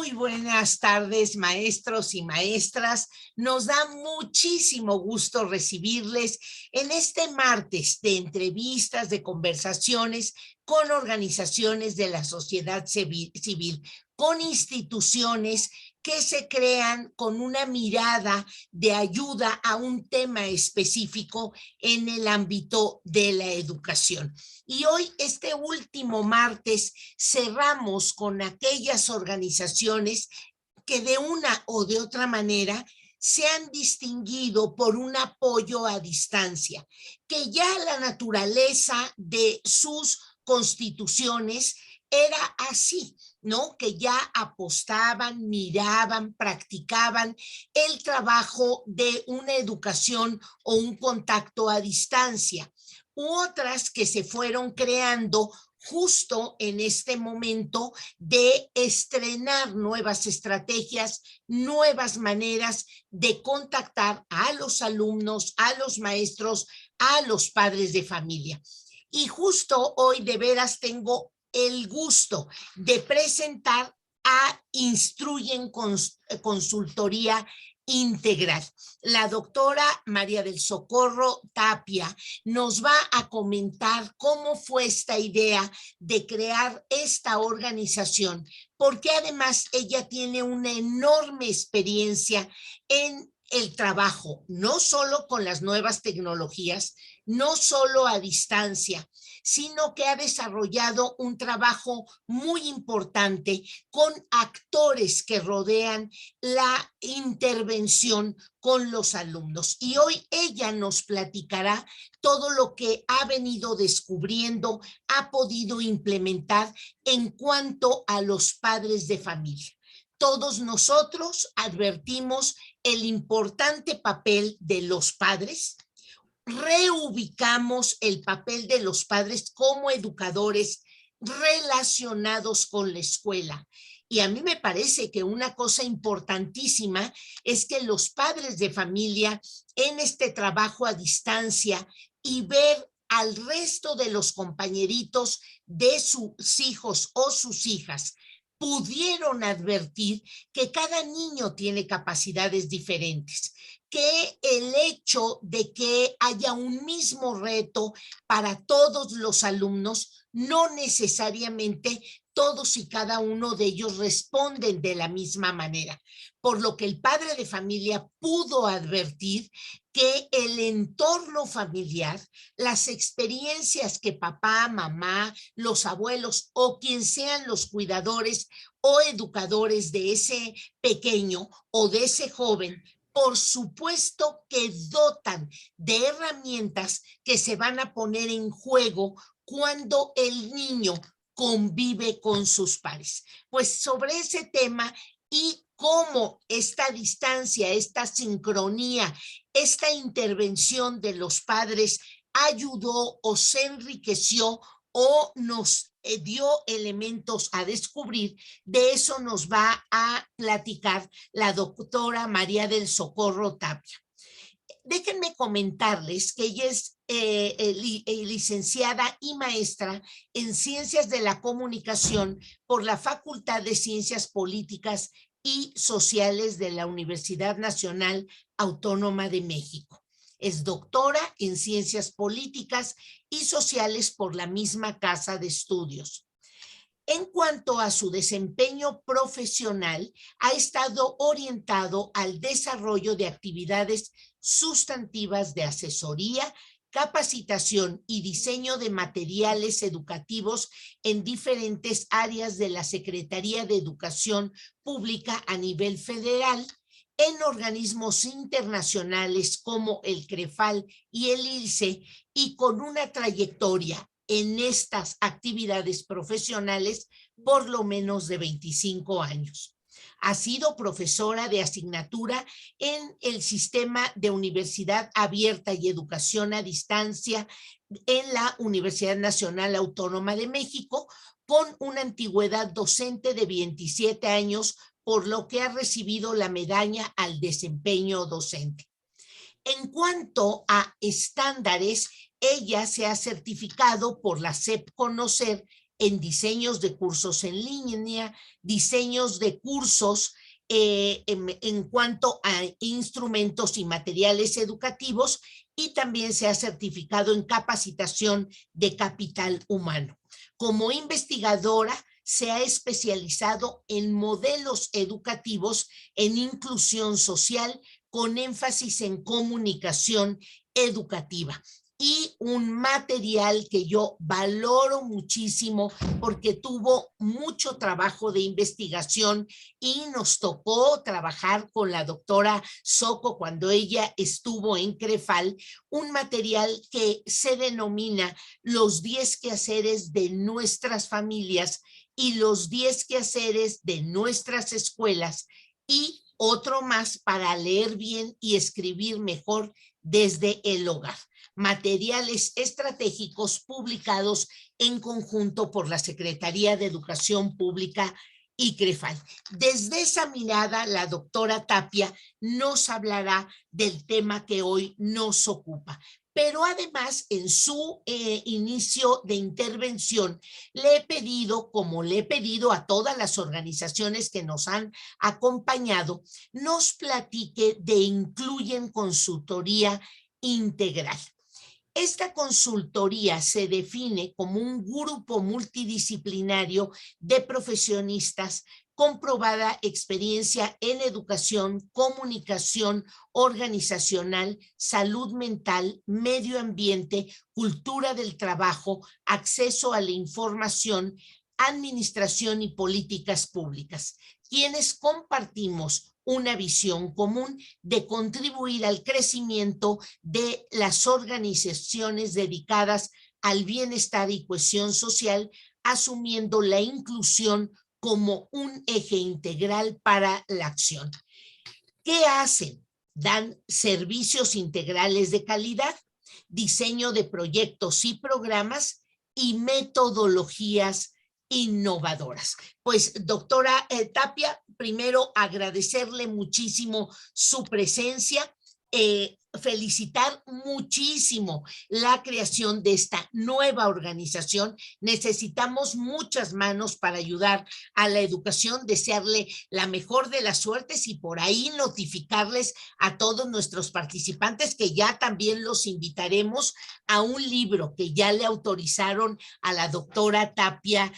Muy buenas tardes, maestros y maestras. Nos da muchísimo gusto recibirles en este martes de entrevistas, de conversaciones con organizaciones de la sociedad civil, con instituciones que se crean con una mirada de ayuda a un tema específico en el ámbito de la educación. Y hoy, este último martes, cerramos con aquellas organizaciones que de una o de otra manera se han distinguido por un apoyo a distancia, que ya la naturaleza de sus constituciones era así, ¿no? Que ya apostaban, miraban, practicaban el trabajo de una educación o un contacto a distancia, u otras que se fueron creando justo en este momento de estrenar nuevas estrategias, nuevas maneras de contactar a los alumnos, a los maestros, a los padres de familia. Y justo hoy de veras tengo el gusto de presentar a Instruyen Consultoría Integral. La doctora María del Socorro Tapia nos va a comentar cómo fue esta idea de crear esta organización, porque además ella tiene una enorme experiencia en el trabajo, no solo con las nuevas tecnologías, no solo a distancia, sino que ha desarrollado un trabajo muy importante con actores que rodean la intervención con los alumnos. Y hoy ella nos platicará todo lo que ha venido descubriendo, ha podido implementar en cuanto a los padres de familia. Todos nosotros advertimos el importante papel de los padres, reubicamos el papel de los padres como educadores relacionados con la escuela. Y a mí me parece que una cosa importantísima es que los padres de familia en este trabajo a distancia y ver al resto de los compañeritos de sus hijos o sus hijas pudieron advertir que cada niño tiene capacidades diferentes, que el hecho de que haya un mismo reto para todos los alumnos, no necesariamente todos y cada uno de ellos responden de la misma manera, por lo que el padre de familia pudo advertir que el entorno familiar, las experiencias que papá, mamá, los abuelos o quien sean los cuidadores o educadores de ese pequeño o de ese joven, por supuesto que dotan de herramientas que se van a poner en juego cuando el niño convive con sus pares. Pues sobre ese tema y cómo esta distancia, esta sincronía, esta intervención de los padres ayudó o se enriqueció o nos dio elementos a descubrir, de eso nos va a platicar la doctora María del Socorro Tapia. Déjenme comentarles que ella es licenciada y maestra en Ciencias de la Comunicación por la Facultad de Ciencias Políticas y Sociales de la Universidad Nacional Autónoma de México. Es doctora en Ciencias Políticas y Sociales por la misma casa de estudios. En cuanto a su desempeño profesional, ha estado orientado al desarrollo de actividades sustantivas de asesoría, capacitación y diseño de materiales educativos en diferentes áreas de la Secretaría de Educación Pública a nivel federal, en organismos internacionales como el CREFAL y el ILCE, y con una trayectoria en estas actividades profesionales por lo menos de 25 años. Ha sido profesora de asignatura en el sistema de Universidad Abierta y Educación a Distancia en la Universidad Nacional Autónoma de México, con una antigüedad docente de 27 años, por lo que ha recibido la medalla al desempeño docente. En cuanto a estándares, ella se ha certificado por la SEP Conocer en diseños de cursos en línea, diseños de cursos en cuanto a instrumentos y materiales educativos, y también se ha certificado en capacitación de capital humano. Como investigadora, se ha especializado en modelos educativos en inclusión social, con énfasis en comunicación educativa, y un material que yo valoro muchísimo porque tuvo mucho trabajo de investigación y nos tocó trabajar con la doctora Soco cuando ella estuvo en CREFAL, un material que se denomina Los 10 quehaceres de nuestras familias y los 10 quehaceres de nuestras escuelas, y otro más para leer bien y escribir mejor desde el hogar. Materiales estratégicos publicados en conjunto por la Secretaría de Educación Pública y CREFAL. Desde esa mirada, la doctora Tapia nos hablará del tema que hoy nos ocupa. Pero además, en su inicio de intervención, le he pedido, como le he pedido a todas las organizaciones que nos han acompañado, nos platique de Incluyen Consultoría Integral. Esta consultoría se define como un grupo multidisciplinario de profesionistas con probada experiencia en educación, comunicación organizacional, salud mental, medio ambiente, cultura del trabajo, acceso a la información, administración y políticas públicas, quienes compartimos una visión común de contribuir al crecimiento de las organizaciones dedicadas al bienestar y cohesión social, asumiendo la inclusión como un eje integral para la acción. ¿Qué hacen? Dan servicios integrales de calidad, diseño de proyectos y programas y metodologías innovadoras. Pues, doctora Tapia, primero agradecerle muchísimo su presencia, felicitar muchísimo la creación de esta nueva organización. Necesitamos muchas manos para ayudar a la educación, desearle la mejor de las suertes y por ahí notificarles a todos nuestros participantes que ya también los invitaremos a un libro que ya le autorizaron a la doctora Tapia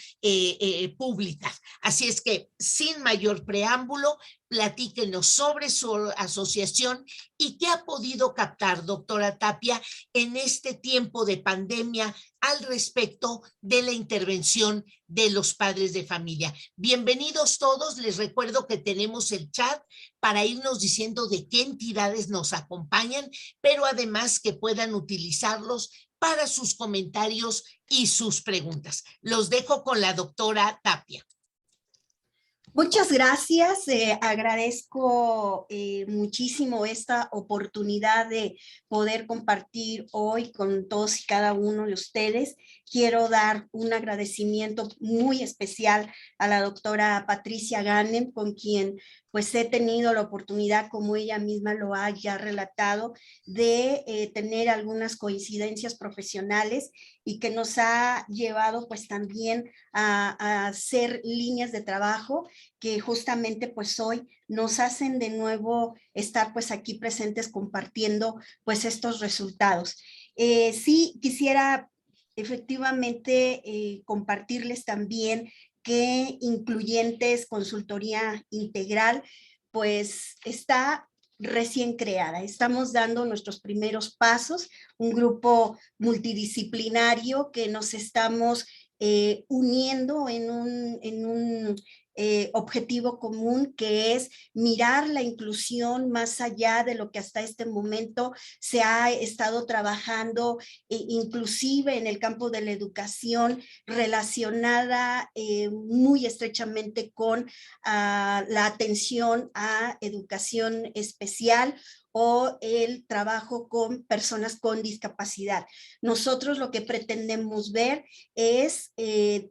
publicar. Así es que, sin mayor preámbulo, platíquenos sobre su asociación y qué ha podido captar, doctora Tapia, en este tiempo de pandemia al respecto de la intervención de los padres de familia. Bienvenidos todos, les recuerdo que tenemos el chat para irnos diciendo de qué entidades nos acompañan, pero además que puedan utilizarlos para sus comentarios y sus preguntas. Los dejo con la doctora Tapia. Muchas gracias, agradezco muchísimo esta oportunidad de poder compartir hoy con todos y cada uno de ustedes. Quiero dar un agradecimiento muy especial a la doctora Patricia Ganem, con quien pues he tenido la oportunidad, como ella misma lo ha ya relatado, de tener algunas coincidencias profesionales y que nos ha llevado pues también a hacer líneas de trabajo que justamente pues hoy nos hacen de nuevo estar pues aquí presentes compartiendo pues estos resultados. Sí, quisiera efectivamente compartirles también que Incluyentes Consultoría Integral pues está recién creada. Estamos dando nuestros primeros pasos, un grupo multidisciplinario que nos estamos uniendo en un objetivo común, que es mirar la inclusión más allá de lo que hasta este momento se ha estado trabajando, inclusive en el campo de la educación, relacionada muy estrechamente con la atención a educación especial o el trabajo con personas con discapacidad. Nosotros lo que pretendemos ver es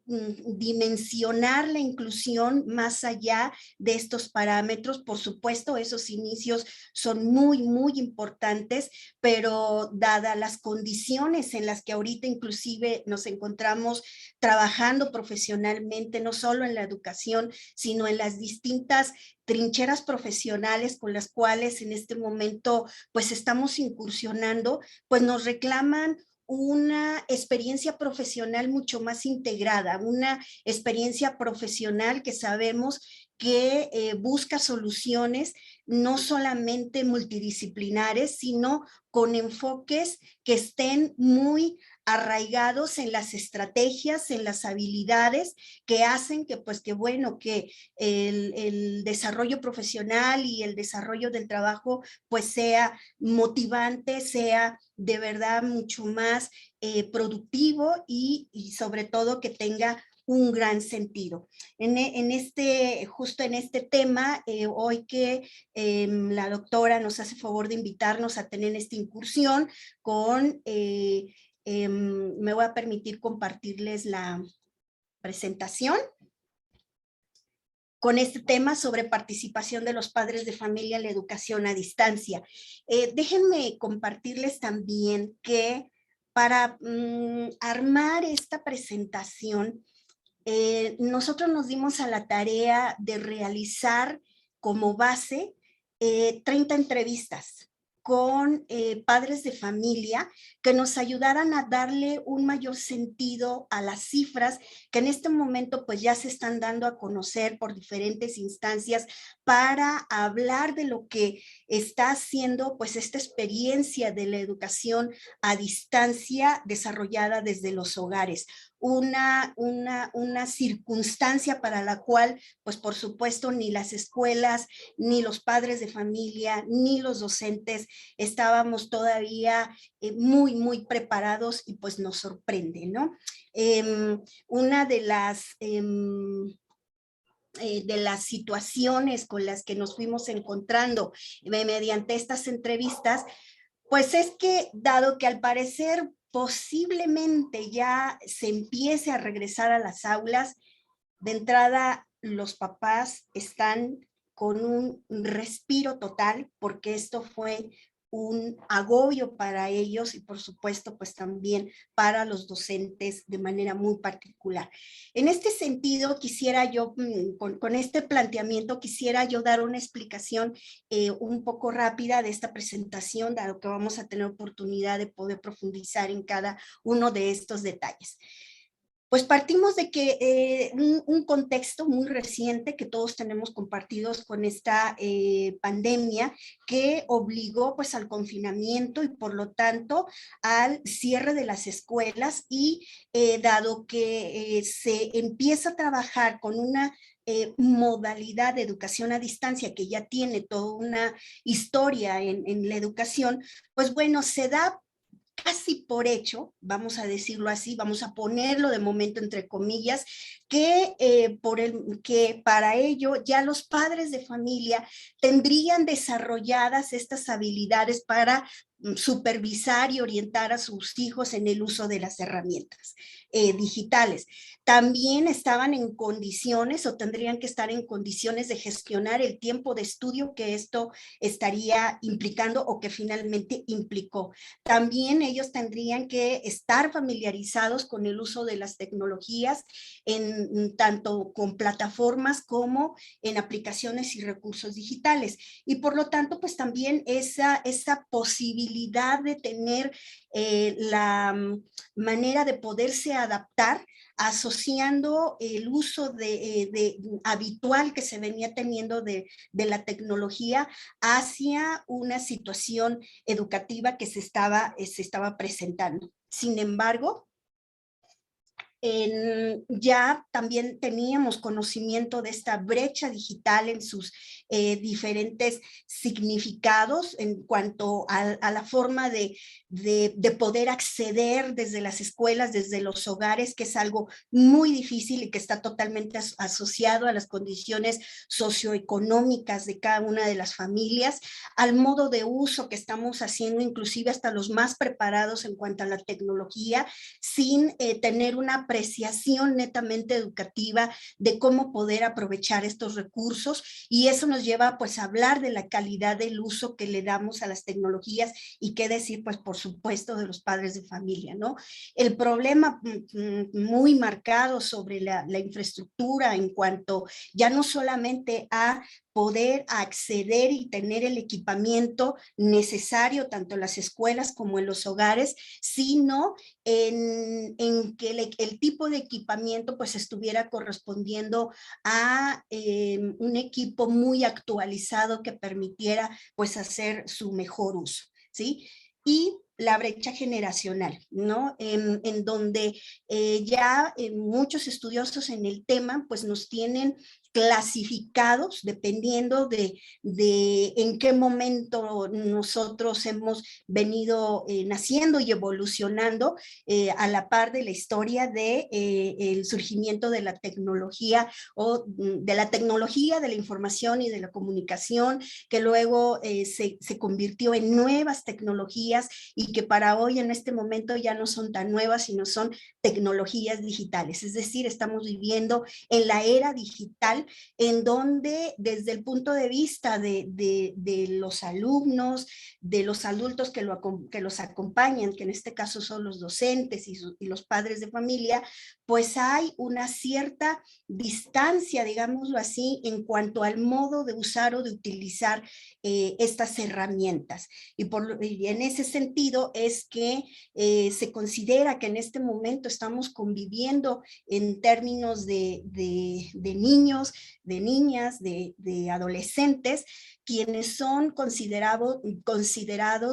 dimensionar la inclusión más allá de estos parámetros. Por supuesto, esos inicios son muy, muy importantes, pero dadas las condiciones en las que ahorita inclusive nos encontramos trabajando profesionalmente, no solo en la educación, sino en las distintas trincheras profesionales con las cuales en este momento pues estamos incursionando, pues nos reclaman una experiencia profesional mucho más integrada, una experiencia profesional que sabemos que busca soluciones no solamente multidisciplinares, sino con enfoques que estén muy arraigados en las estrategias, en las habilidades que hacen que, pues, que bueno, que el desarrollo profesional y el desarrollo del trabajo, pues, sea motivante, sea de verdad mucho más productivo y sobre todo que tenga un gran sentido. Justo en este tema, hoy que la doctora nos hace favor de invitarnos a tener esta incursión con, me voy a permitir compartirles la presentación con este tema sobre participación de los padres de familia en la educación a distancia. Déjenme compartirles también que para armar esta presentación, nosotros nos dimos a la tarea de realizar como base 30 entrevistas con padres de familia que nos ayudaran a darle un mayor sentido a las cifras que en este momento pues ya se están dando a conocer por diferentes instancias para hablar de lo que está haciendo pues esta experiencia de la educación a distancia desarrollada desde los hogares. Una circunstancia para la cual, pues por supuesto, ni las escuelas, ni los padres de familia, ni los docentes estábamos todavía muy, muy preparados y pues nos sorprende, ¿no? Una de las situaciones con las que nos fuimos encontrando mediante estas entrevistas, pues es que dado que al parecer posiblemente ya se empiece a regresar a las aulas, de entrada los papás están con un respiro total porque esto fue un agobio para ellos y por supuesto pues también para los docentes de manera muy particular. En este sentido quisiera yo, con este planteamiento quisiera yo dar una explicación un poco rápida de esta presentación, dado que vamos a tener oportunidad de poder profundizar en cada uno de estos detalles. Pues partimos de que un contexto muy reciente que todos tenemos compartidos con esta pandemia que obligó pues al confinamiento y por lo tanto al cierre de las escuelas y dado que se empieza a trabajar con una modalidad de educación a distancia que ya tiene toda una historia en la educación, pues bueno, se da casi por hecho, vamos a decirlo así, vamos a ponerlo de momento entre comillas, que, que para ello ya los padres de familia tendrían desarrolladas estas habilidades para supervisar y orientar a sus hijos en el uso de las herramientas digitales. También estaban en condiciones o tendrían que estar en condiciones de gestionar el tiempo de estudio que esto estaría implicando o que finalmente implicó. También ellos tendrían que estar familiarizados con el uso de las tecnologías tanto con plataformas como en aplicaciones y recursos digitales. Y por lo tanto, pues también esa posibilidad de tener la manera de poderse adaptar asociando el uso habitual que se venía teniendo de la tecnología hacia una situación educativa que se estaba presentando. Sin embargo, ya también teníamos conocimiento de esta brecha digital en sus diferentes significados en cuanto a la forma de poder acceder desde las escuelas, desde los hogares, que es algo muy difícil y que está totalmente asociado a las condiciones socioeconómicas de cada una de las familias, al modo de uso que estamos haciendo, inclusive hasta los más preparados en cuanto a la tecnología, sin tener una apreciación netamente educativa de cómo poder aprovechar estos recursos, y eso nos lleva pues a hablar de la calidad del uso que le damos a las tecnologías y qué decir pues por supuesto de los padres de familia, ¿no? El problema muy marcado sobre la infraestructura en cuanto ya no solamente a poder acceder y tener el equipamiento necesario tanto en las escuelas como en los hogares, sino en que el tipo de equipamiento pues estuviera correspondiendo a un equipo muy actualizado que permitiera pues hacer su mejor uso, ¿sí? Y la brecha generacional, ¿no? En donde ya muchos estudiosos en el tema pues nos tienen clasificados dependiendo de en qué momento nosotros hemos venido naciendo y evolucionando a la par de la historia de el surgimiento de la tecnología o de la tecnología de la información y de la comunicación, que luego se convirtió en nuevas tecnologías y que para hoy en este momento ya no son tan nuevas, sino son tecnologías digitales. Es decir, estamos viviendo en la era digital en donde desde el punto de vista de los alumnos, de los adultos que los acompañan, que en este caso son los docentes y los padres de familia, pues hay una cierta distancia, digámoslo así, en cuanto al modo de usar o de utilizar estas herramientas. Y en ese sentido es que se considera que en este momento estamos conviviendo en términos de niños, de niñas, de adolescentes, quienes son considerados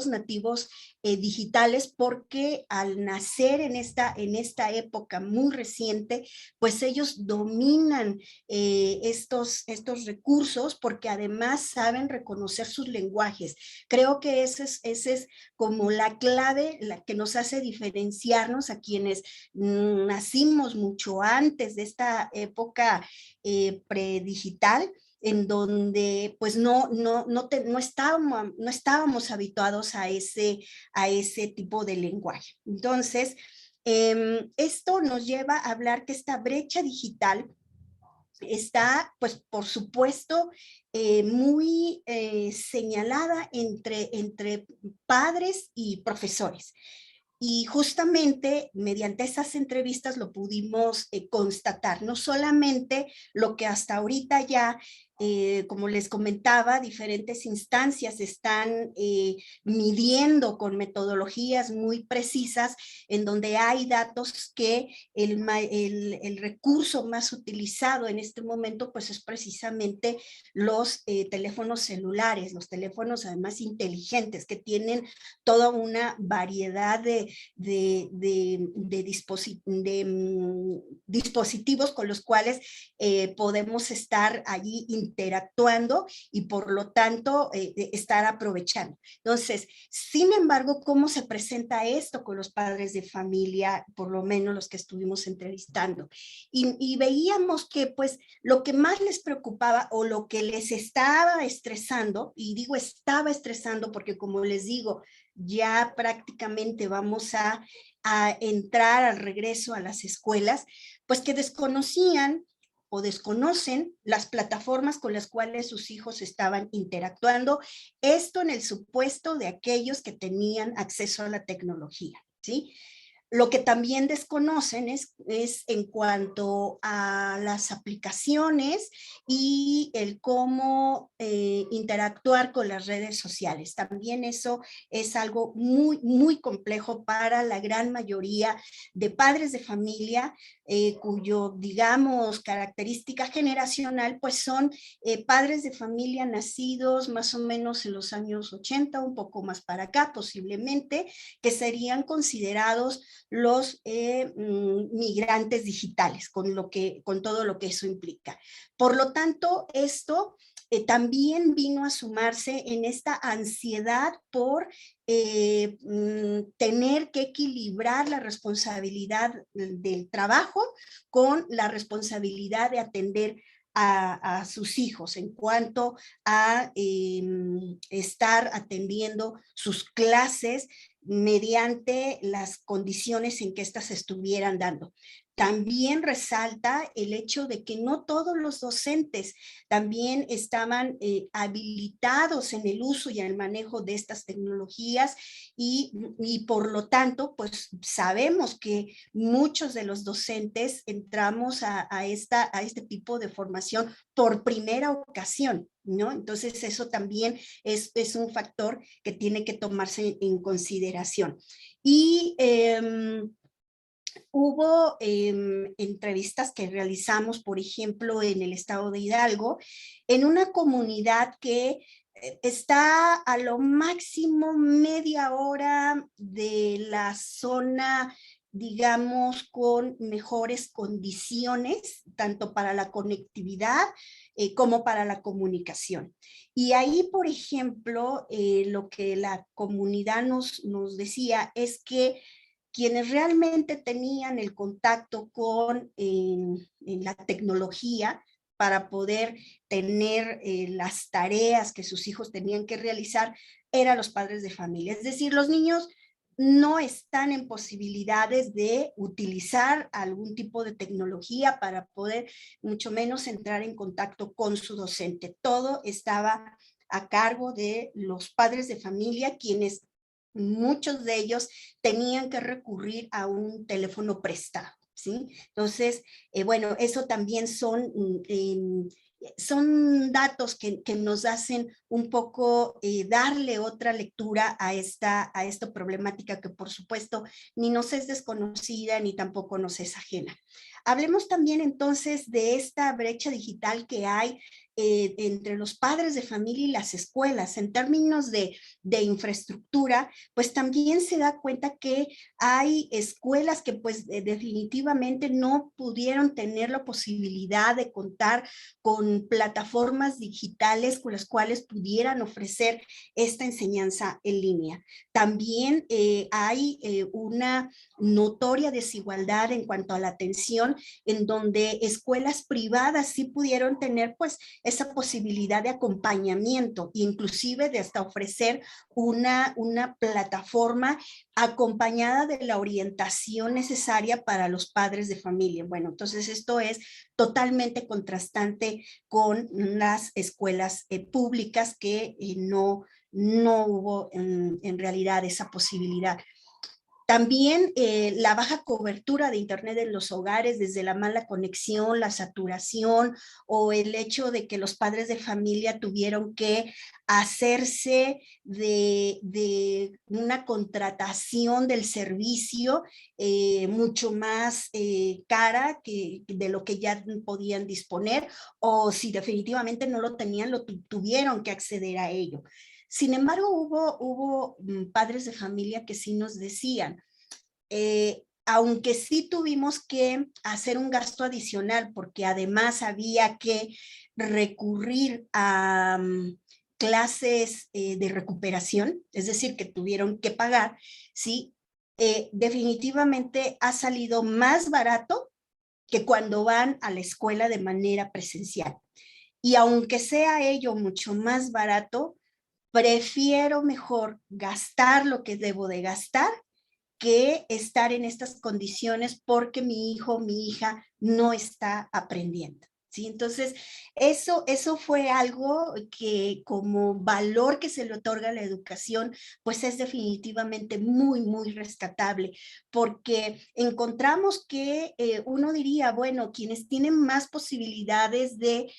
nativos digitales porque al nacer en esta época muy reciente, pues ellos dominan estos recursos porque además saben reconocer sus lenguajes. Creo que esa es como la clave, la que nos hace diferenciarnos a quienes nacimos mucho antes de esta época predigital, en donde pues no estábamos habituados a ese tipo de lenguaje. Entonces, esto nos lleva a hablar que esta brecha digital está, pues, por supuesto, muy señalada entre padres y profesores. Y justamente mediante esas entrevistas lo pudimos constatar, no solamente lo que hasta ahorita ya, como les comentaba, diferentes instancias están midiendo con metodologías muy precisas, en donde hay datos que el recurso más utilizado en este momento pues es precisamente los teléfonos celulares, los teléfonos además inteligentes que tienen toda una variedad de dispositivos con los cuales podemos estar allí interactuando y por lo tanto estar aprovechando. Entonces, sin embargo, ¿cómo se presenta esto con los padres de familia, por lo menos los que estuvimos entrevistando? Y veíamos que pues lo que más les preocupaba o lo que les estaba estresando, y digo estaba estresando porque como les digo, ya prácticamente vamos a entrar al regreso a las escuelas, pues que desconocían o desconocen las plataformas con las cuales sus hijos estaban interactuando, esto en el supuesto de aquellos que tenían acceso a la tecnología, ¿sí? Lo que también desconocen es en cuanto a las aplicaciones y el cómo interactuar con las redes sociales. También eso es algo muy, muy complejo para la gran mayoría de padres de familia cuyo, digamos, característica generacional, pues son padres de familia nacidos más o menos en los años 80, un poco más para acá posiblemente, que serían considerados los migrantes digitales, con todo lo que eso implica. Por lo tanto, esto también vino a sumarse en esta ansiedad por tener que equilibrar la responsabilidad del trabajo con la responsabilidad de atender a sus hijos en cuanto a estar atendiendo sus clases mediante las condiciones en que éstas se estuvieran dando. También resalta el hecho de que no todos los docentes también estaban habilitados en el uso y el manejo de estas tecnologías y por lo tanto, pues sabemos que muchos de los docentes entramos a este tipo de formación por primera ocasión, ¿no? Entonces eso también es un factor que tiene que tomarse en consideración. Y hubo entrevistas que realizamos, por ejemplo, en el estado de Hidalgo, en una comunidad que está a lo máximo media hora de la zona, digamos, con mejores condiciones, tanto para la conectividad como para la comunicación. Y ahí, por ejemplo, lo que la comunidad nos decía es que quienes realmente tenían el contacto con en la tecnología para poder tener las tareas que sus hijos tenían que realizar, eran los padres de familia. Es decir, los niños no están en posibilidades de utilizar algún tipo de tecnología para poder, mucho menos, entrar en contacto con su docente. Todo estaba a cargo de los padres de familia, quienes muchos de ellos tenían que recurrir a un teléfono prestado, ¿sí? Entonces, bueno, eso también son datos que nos hacen un poco darle otra lectura a esta problemática que por supuesto ni nos es desconocida ni tampoco nos es ajena. Hablemos también entonces de esta brecha digital que hay entre los padres de familia y las escuelas. En términos de infraestructura, pues también se da cuenta que hay escuelas que pues definitivamente no pudieron tener la posibilidad de contar con plataformas digitales con las cuales pudieran ofrecer esta enseñanza en línea. También hay una notoria desigualdad en cuanto a la atención, en donde escuelas privadas sí pudieron tener pues esa posibilidad de acompañamiento, inclusive de hasta ofrecer una plataforma acompañada de la orientación necesaria para los padres de familia. Bueno, entonces esto es totalmente contrastante con las escuelas públicas que no hubo en realidad esa posibilidad. También la baja cobertura de Internet en los hogares, desde la mala conexión, la saturación o el hecho de que los padres de familia tuvieron que hacerse de una contratación del servicio mucho más cara que de lo que ya podían disponer, o si definitivamente no lo tenían, tuvieron que acceder a ello. Sin embargo, hubo padres de familia que sí nos decían, aunque sí tuvimos que hacer un gasto adicional, porque además había que recurrir a clases de recuperación, es decir, que tuvieron que pagar, ¿sí? Definitivamente ha salido más barato que cuando van a la escuela de manera presencial. Y aunque sea ello mucho más barato, prefiero mejor gastar lo que debo de gastar que estar en estas condiciones porque mi hijo, mi hija no está aprendiendo. ¿Sí? Entonces, eso fue algo que como valor que se le otorga a la educación, pues es definitivamente muy, muy rescatable, porque encontramos que uno diría, bueno, quienes tienen más posibilidades de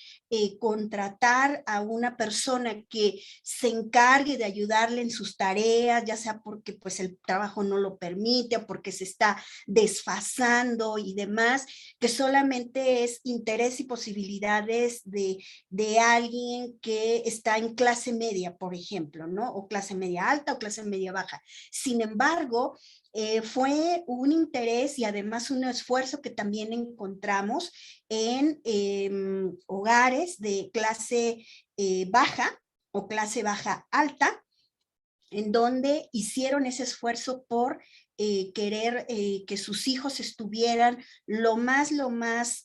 contratar a una persona que se encargue de ayudarle en sus tareas, ya sea porque pues el trabajo no lo permite o porque se está desfasando y demás, que solamente es interés y posibilidades de alguien que está en clase media, por ejemplo, ¿no? O clase media alta o clase media baja. Sin embargo, fue un interés y además un esfuerzo que también encontramos en hogares de clase baja o clase baja alta, en donde hicieron ese esfuerzo por querer que sus hijos estuvieran lo más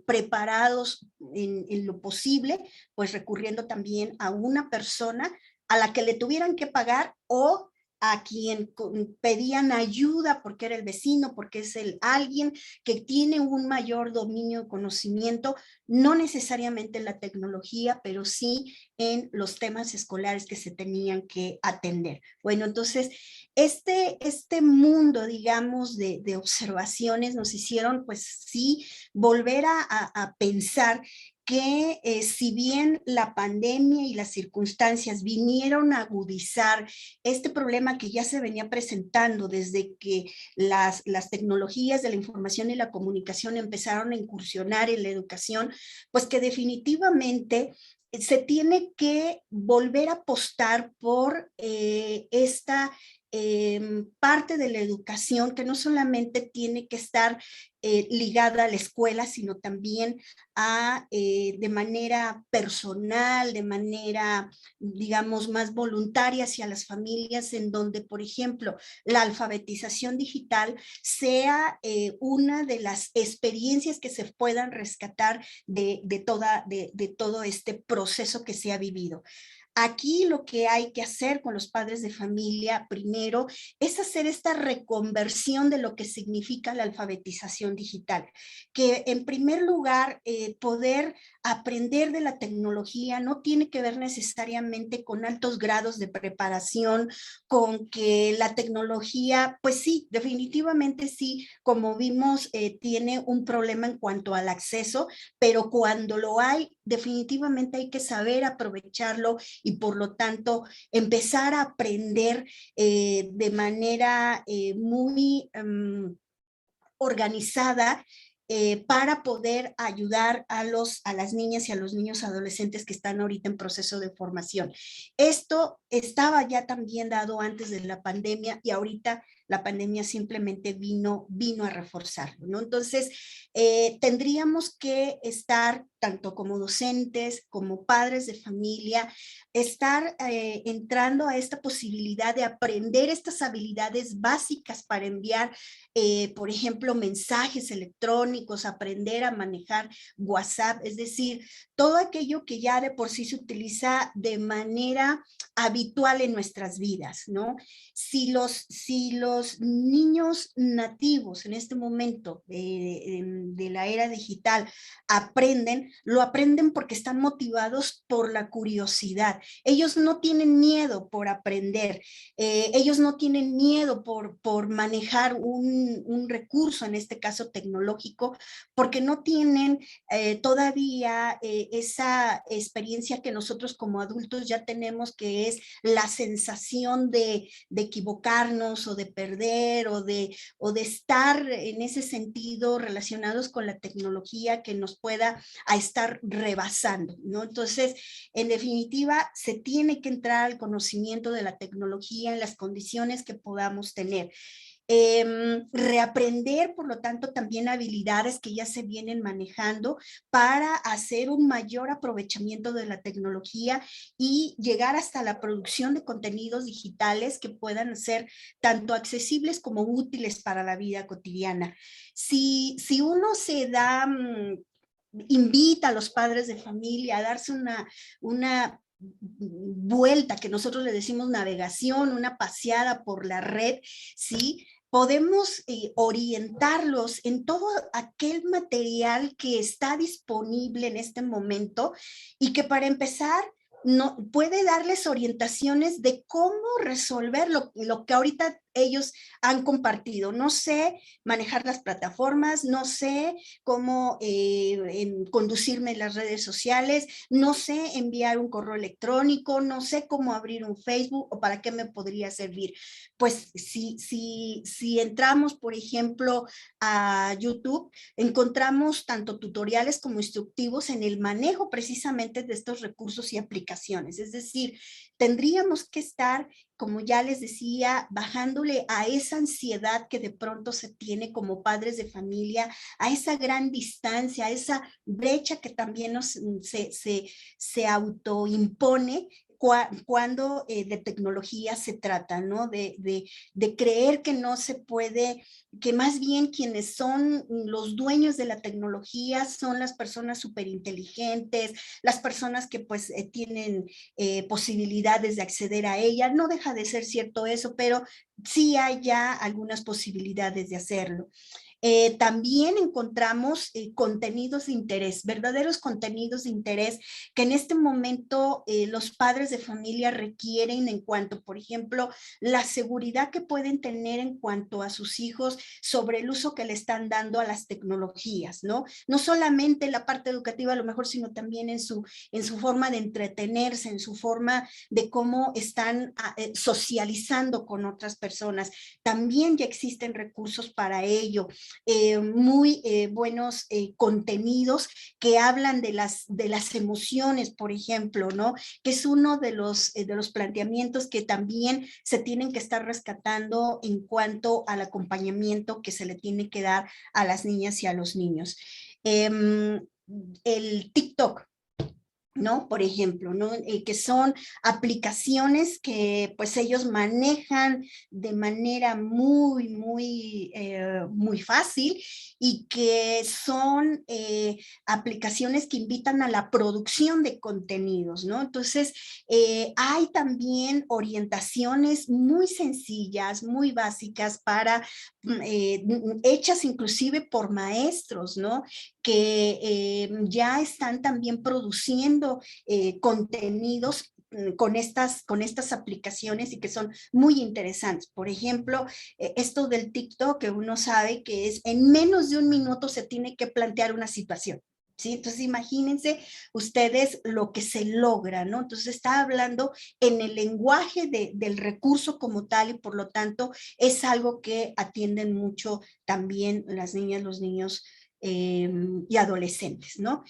preparados en lo posible, pues recurriendo también a una persona a la que le tuvieran que pagar o a quien pedían ayuda porque era el vecino, porque es el alguien que tiene un mayor dominio, conocimiento, no necesariamente en la tecnología, pero sí en los temas escolares que se tenían que atender. Bueno, entonces, este mundo, digamos, de observaciones nos hicieron, pues sí, volver a pensar que si bien la pandemia y las circunstancias vinieron a agudizar este problema que ya se venía presentando desde que las tecnologías de la información y la comunicación empezaron a incursionar en la educación, pues que definitivamente se tiene que volver a apostar por esta parte de la educación que no solamente tiene que estar ligada a la escuela, sino también de manera personal, de manera, digamos, más voluntaria hacia las familias, en donde, por ejemplo, la alfabetización digital sea una de las experiencias que se puedan rescatar de todo este proceso que se ha vivido. Aquí lo que hay que hacer con los padres de familia primero es hacer esta reconversión de lo que significa la alfabetización digital, que en primer lugar poder aprender de la tecnología no tiene que ver necesariamente con altos grados de preparación, con que la tecnología, pues sí, definitivamente sí, como vimos, tiene un problema en cuanto al acceso, pero cuando lo hay, definitivamente hay que saber aprovecharlo y por lo tanto empezar a aprender de manera muy organizada para poder ayudar a las niñas y a los niños adolescentes que están ahorita en proceso de formación. Esto estaba ya también dado antes de la pandemia y ahorita la pandemia simplemente vino a reforzarlo, ¿no? Entonces, tendríamos que estar, tanto como docentes, como padres de familia, estar entrando a esta posibilidad de aprender estas habilidades básicas para enviar, por ejemplo, mensajes electrónicos, aprender a manejar WhatsApp, es decir, todo aquello que ya de por sí se utiliza de manera habitual en nuestras vidas, ¿no? Si los niños nativos en este momento de la era digital aprenden, lo aprenden porque están motivados por la curiosidad. Ellos no tienen miedo por aprender, ellos no tienen miedo por manejar un recurso, en este caso tecnológico, porque no tienen todavía esa experiencia que nosotros como adultos ya tenemos, que es la sensación de equivocarnos o de perder o de estar en ese sentido relacionados con la tecnología que nos pueda a estar rebasando, ¿no? Entonces, en definitiva, se tiene que entrar al conocimiento de la tecnología en las condiciones que podamos tener. reaprender, por lo tanto, también habilidades que ya se vienen manejando para hacer un mayor aprovechamiento de la tecnología y llegar hasta la producción de contenidos digitales que puedan ser tanto accesibles como útiles para la vida cotidiana. Si uno se da, invita a los padres de familia a darse una vuelta, que nosotros le decimos navegación, una paseada por la red, ¿sí? Podemos orientarlos en todo aquel material que está disponible en este momento y que para empezar no, puede darles orientaciones de cómo resolver lo que ahorita ellos han compartido. No sé manejar las plataformas, no sé cómo conducirme en las redes sociales, no sé enviar un correo electrónico, no sé cómo abrir un Facebook o para qué me podría servir. Pues si entramos, por ejemplo, a YouTube, encontramos tanto tutoriales como instructivos en el manejo precisamente de estos recursos y aplicaciones. Es decir, tendríamos que estar, como ya les decía, bajándole a esa ansiedad que de pronto se tiene como padres de familia, a esa gran distancia, a esa brecha que también se autoimpone cuando de tecnología se trata, ¿no? De creer que no se puede, que más bien quienes son los dueños de la tecnología son las personas súper inteligentes, las personas que pues tienen posibilidades de acceder a ella. No deja de ser cierto eso, pero sí hay ya algunas posibilidades de hacerlo. También encontramos contenidos de interés, verdaderos contenidos de interés que en este momento los padres de familia requieren en cuanto, por ejemplo, la seguridad que pueden tener en cuanto a sus hijos sobre el uso que le están dando a las tecnologías, ¿no? No solamente en la parte educativa a lo mejor, sino también en su forma de entretenerse, en su forma de cómo están socializando con otras personas. También ya existen recursos para ello. Muy buenos contenidos que hablan de las emociones, por ejemplo, ¿no? Que es uno de los planteamientos que también se tienen que estar rescatando en cuanto al acompañamiento que se le tiene que dar a las niñas y a los niños. El TikTok, ¿no? Por ejemplo, ¿no? Que son aplicaciones que pues ellos manejan de manera muy fácil y que son aplicaciones que invitan a la producción de contenidos, ¿no? Entonces, hay también orientaciones muy sencillas, muy básicas para, hechas inclusive por maestros, ¿no? Que ya están también produciendo contenidos con estas aplicaciones y que son muy interesantes. Por ejemplo, esto del TikTok, que uno sabe que es en menos de un minuto se tiene que plantear una situación. ¿Sí? Entonces imagínense ustedes lo que se logra, ¿no? Entonces está hablando en el lenguaje del recurso como tal y por lo tanto es algo que atienden mucho también las niñas, los niños y adolescentes, ¿no?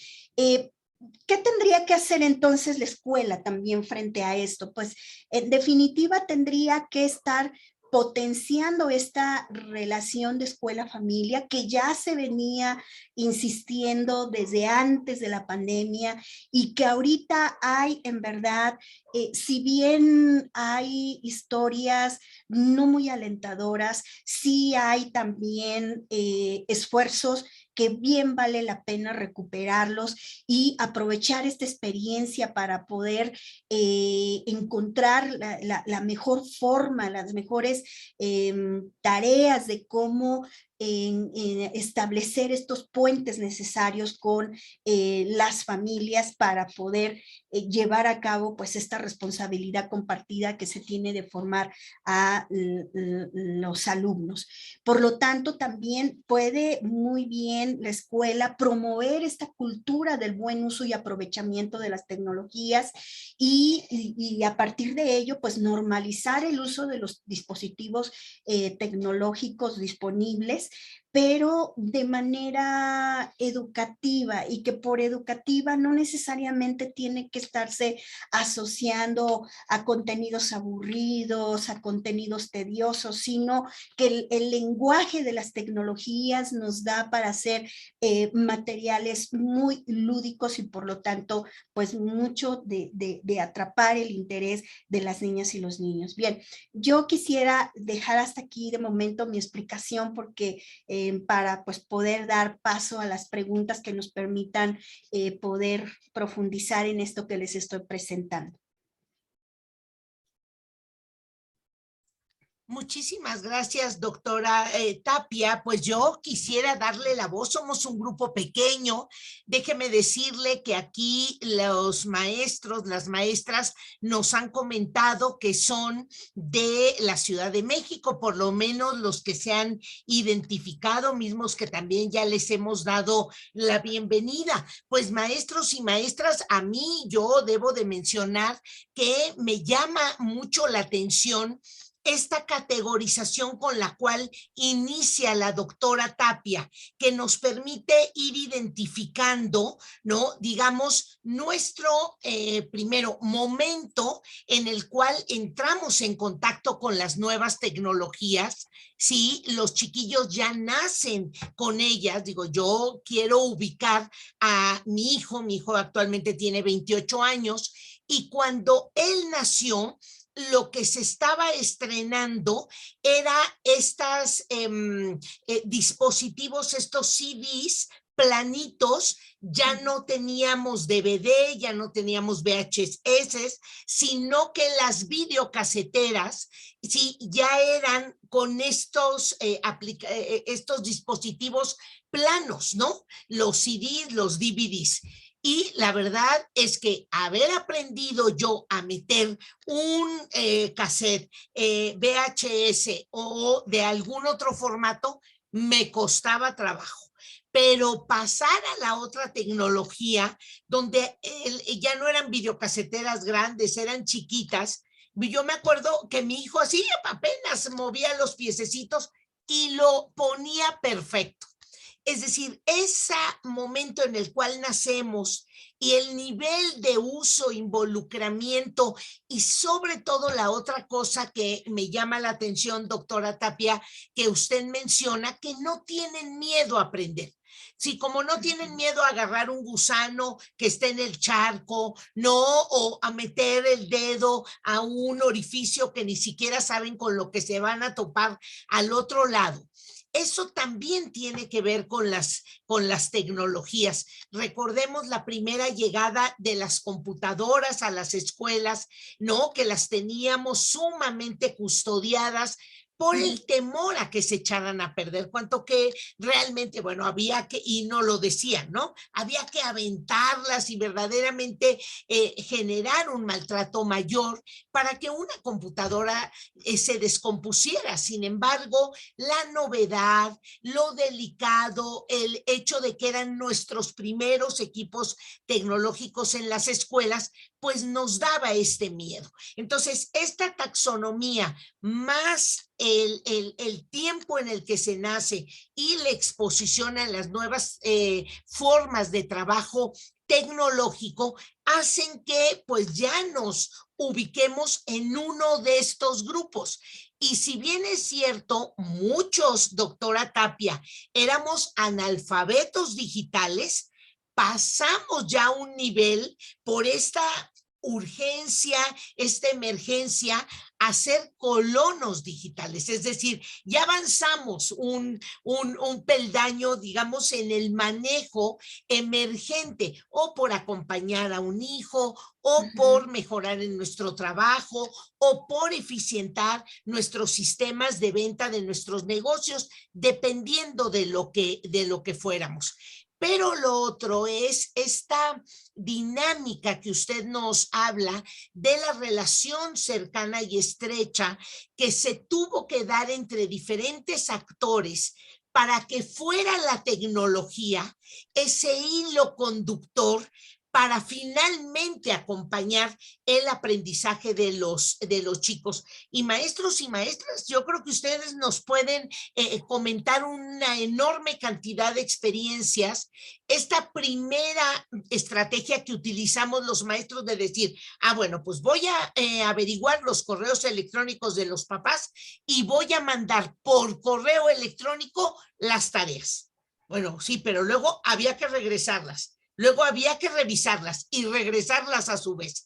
¿Qué tendría que hacer entonces la escuela también frente a esto? Pues en definitiva tendría que estar potenciando esta relación de escuela-familia que ya se venía insistiendo desde antes de la pandemia y que ahorita hay en verdad, si bien hay historias no muy alentadoras, sí hay también esfuerzos que bien vale la pena recuperarlos y aprovechar esta experiencia para poder encontrar la mejor forma, las mejores tareas de cómo establecer estos puentes necesarios con las familias para poder llevar a cabo pues esta responsabilidad compartida que se tiene de formar a los alumnos. Por lo tanto, también puede muy bien la escuela promover esta cultura del buen uso y aprovechamiento de las tecnologías y a partir de ello, pues normalizar el uso de los dispositivos tecnológicos disponibles pero de manera educativa, y que por educativa no necesariamente tiene que estarse asociando a contenidos aburridos, a contenidos tediosos, sino que el lenguaje de las tecnologías nos da para hacer materiales muy lúdicos y por lo tanto pues mucho de atrapar el interés de las niñas y los niños. Bien, yo quisiera dejar hasta aquí de momento mi explicación porque para pues poder dar paso a las preguntas que nos permitan poder profundizar en esto que les estoy presentando. Muchísimas gracias, doctora Tapia. Pues yo quisiera darle la voz. Somos un grupo pequeño. Déjeme decirle que aquí los maestros, las maestras nos han comentado que son de la Ciudad de México, por lo menos los que se han identificado, mismos que también ya les hemos dado la bienvenida. Pues maestros y maestras, a mí yo debo de mencionar que me llama mucho la atención esta categorización con la cual inicia la doctora Tapia, que nos permite ir identificando, ¿no? Digamos, nuestro primero momento en el cual entramos en contacto con las nuevas tecnologías. Sí, los chiquillos ya nacen con ellas. Digo, yo quiero ubicar a mi hijo actualmente tiene 28 años, y cuando él nació, lo que se estaba estrenando era estos dispositivos, estos CDs planitos. Ya no teníamos DVD, ya no teníamos VHS, sino que las videocaseteras sí, ya eran con estos dispositivos planos, ¿no? Los CDs, los DVDs. Y la verdad es que haber aprendido yo a meter un cassette VHS o de algún otro formato me costaba trabajo. Pero pasar a la otra tecnología, donde ya no eran videocaseteras grandes, eran chiquitas. Yo me acuerdo que mi hijo así apenas movía los piececitos y lo ponía perfecto. Es decir, ese momento en el cual nacemos y el nivel de uso, involucramiento y sobre todo la otra cosa que me llama la atención, doctora Tapia, que usted menciona, que no tienen miedo a aprender. Sí, como no tienen miedo a agarrar un gusano que esté en el charco, no, o a meter el dedo a un orificio que ni siquiera saben con lo que se van a topar al otro lado. Eso también tiene que ver con las tecnologías. Recordemos la primera llegada de las computadoras a las escuelas, ¿no? Que las teníamos sumamente custodiadas por el temor a que se echaran a perder, cuanto que realmente, bueno, había que, y no lo decían, ¿no? Había que aventarlas y verdaderamente generar un maltrato mayor para que una computadora se descompusiera. Sin embargo, la novedad, lo delicado, el hecho de que eran nuestros primeros equipos tecnológicos en las escuelas, pues nos daba este miedo. Entonces, esta taxonomía más el tiempo en el que se nace y la exposición a las nuevas formas de trabajo tecnológico hacen que pues ya nos ubiquemos en uno de estos grupos. Y si bien es cierto, muchos, doctora Tapia, éramos analfabetos digitales, pasamos ya un nivel por esta urgencia, esta emergencia, a ser colonos digitales. Es decir, ya avanzamos un peldaño, digamos, en el manejo emergente, o por acompañar a un hijo, o por mejorar en nuestro trabajo, o por eficientar nuestros sistemas de venta de nuestros negocios, dependiendo de lo que fuéramos. Pero lo otro es esta dinámica que usted nos habla de la relación cercana y estrecha que se tuvo que dar entre diferentes actores para que fuera la tecnología ese hilo conductor para finalmente acompañar el aprendizaje de los chicos. Y maestros y maestras, yo creo que ustedes nos pueden comentar una enorme cantidad de experiencias. Esta primera estrategia que utilizamos los maestros de decir, bueno, pues voy a averiguar los correos electrónicos de los papás y voy a mandar por correo electrónico las tareas. Bueno, sí, pero luego había que regresarlas. Luego había que revisarlas y regresarlas a su vez.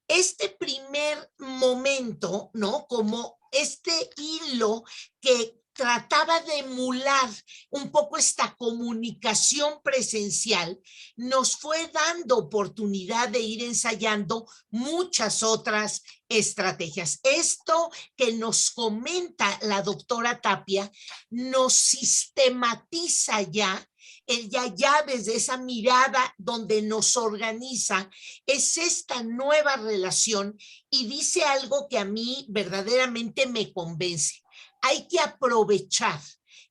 Este primer momento, ¿no? Como este hilo que trataba de emular un poco esta comunicación presencial, nos fue dando oportunidad de ir ensayando muchas otras estrategias. Esto que nos comenta la doctora Tapia nos sistematiza ya ella ya desde esa mirada donde nos organiza, es esta nueva relación y dice algo que a mí verdaderamente me convence. Hay que aprovechar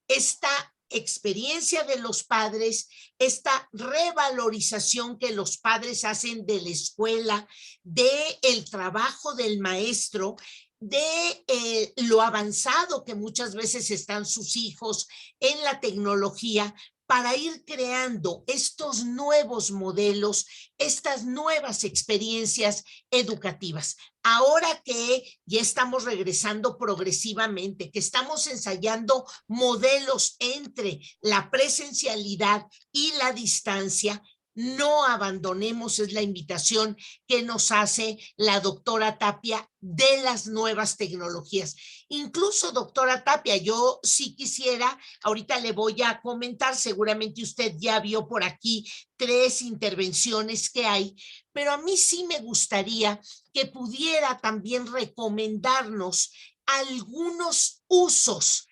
esta experiencia de los padres, esta revalorización que los padres hacen de la escuela, del trabajo del maestro, de lo avanzado que muchas veces están sus hijos en la tecnología, para ir creando estos nuevos modelos, estas nuevas experiencias educativas. Ahora que ya estamos regresando progresivamente, que estamos ensayando modelos entre la presencialidad y la distancia, no abandonemos, es la invitación que nos hace la doctora Tapia de las nuevas tecnologías. Incluso, doctora Tapia, yo sí quisiera, ahorita le voy a comentar, seguramente usted ya vio por aquí 3 intervenciones que hay, pero a mí sí me gustaría que pudiera también recomendarnos algunos usos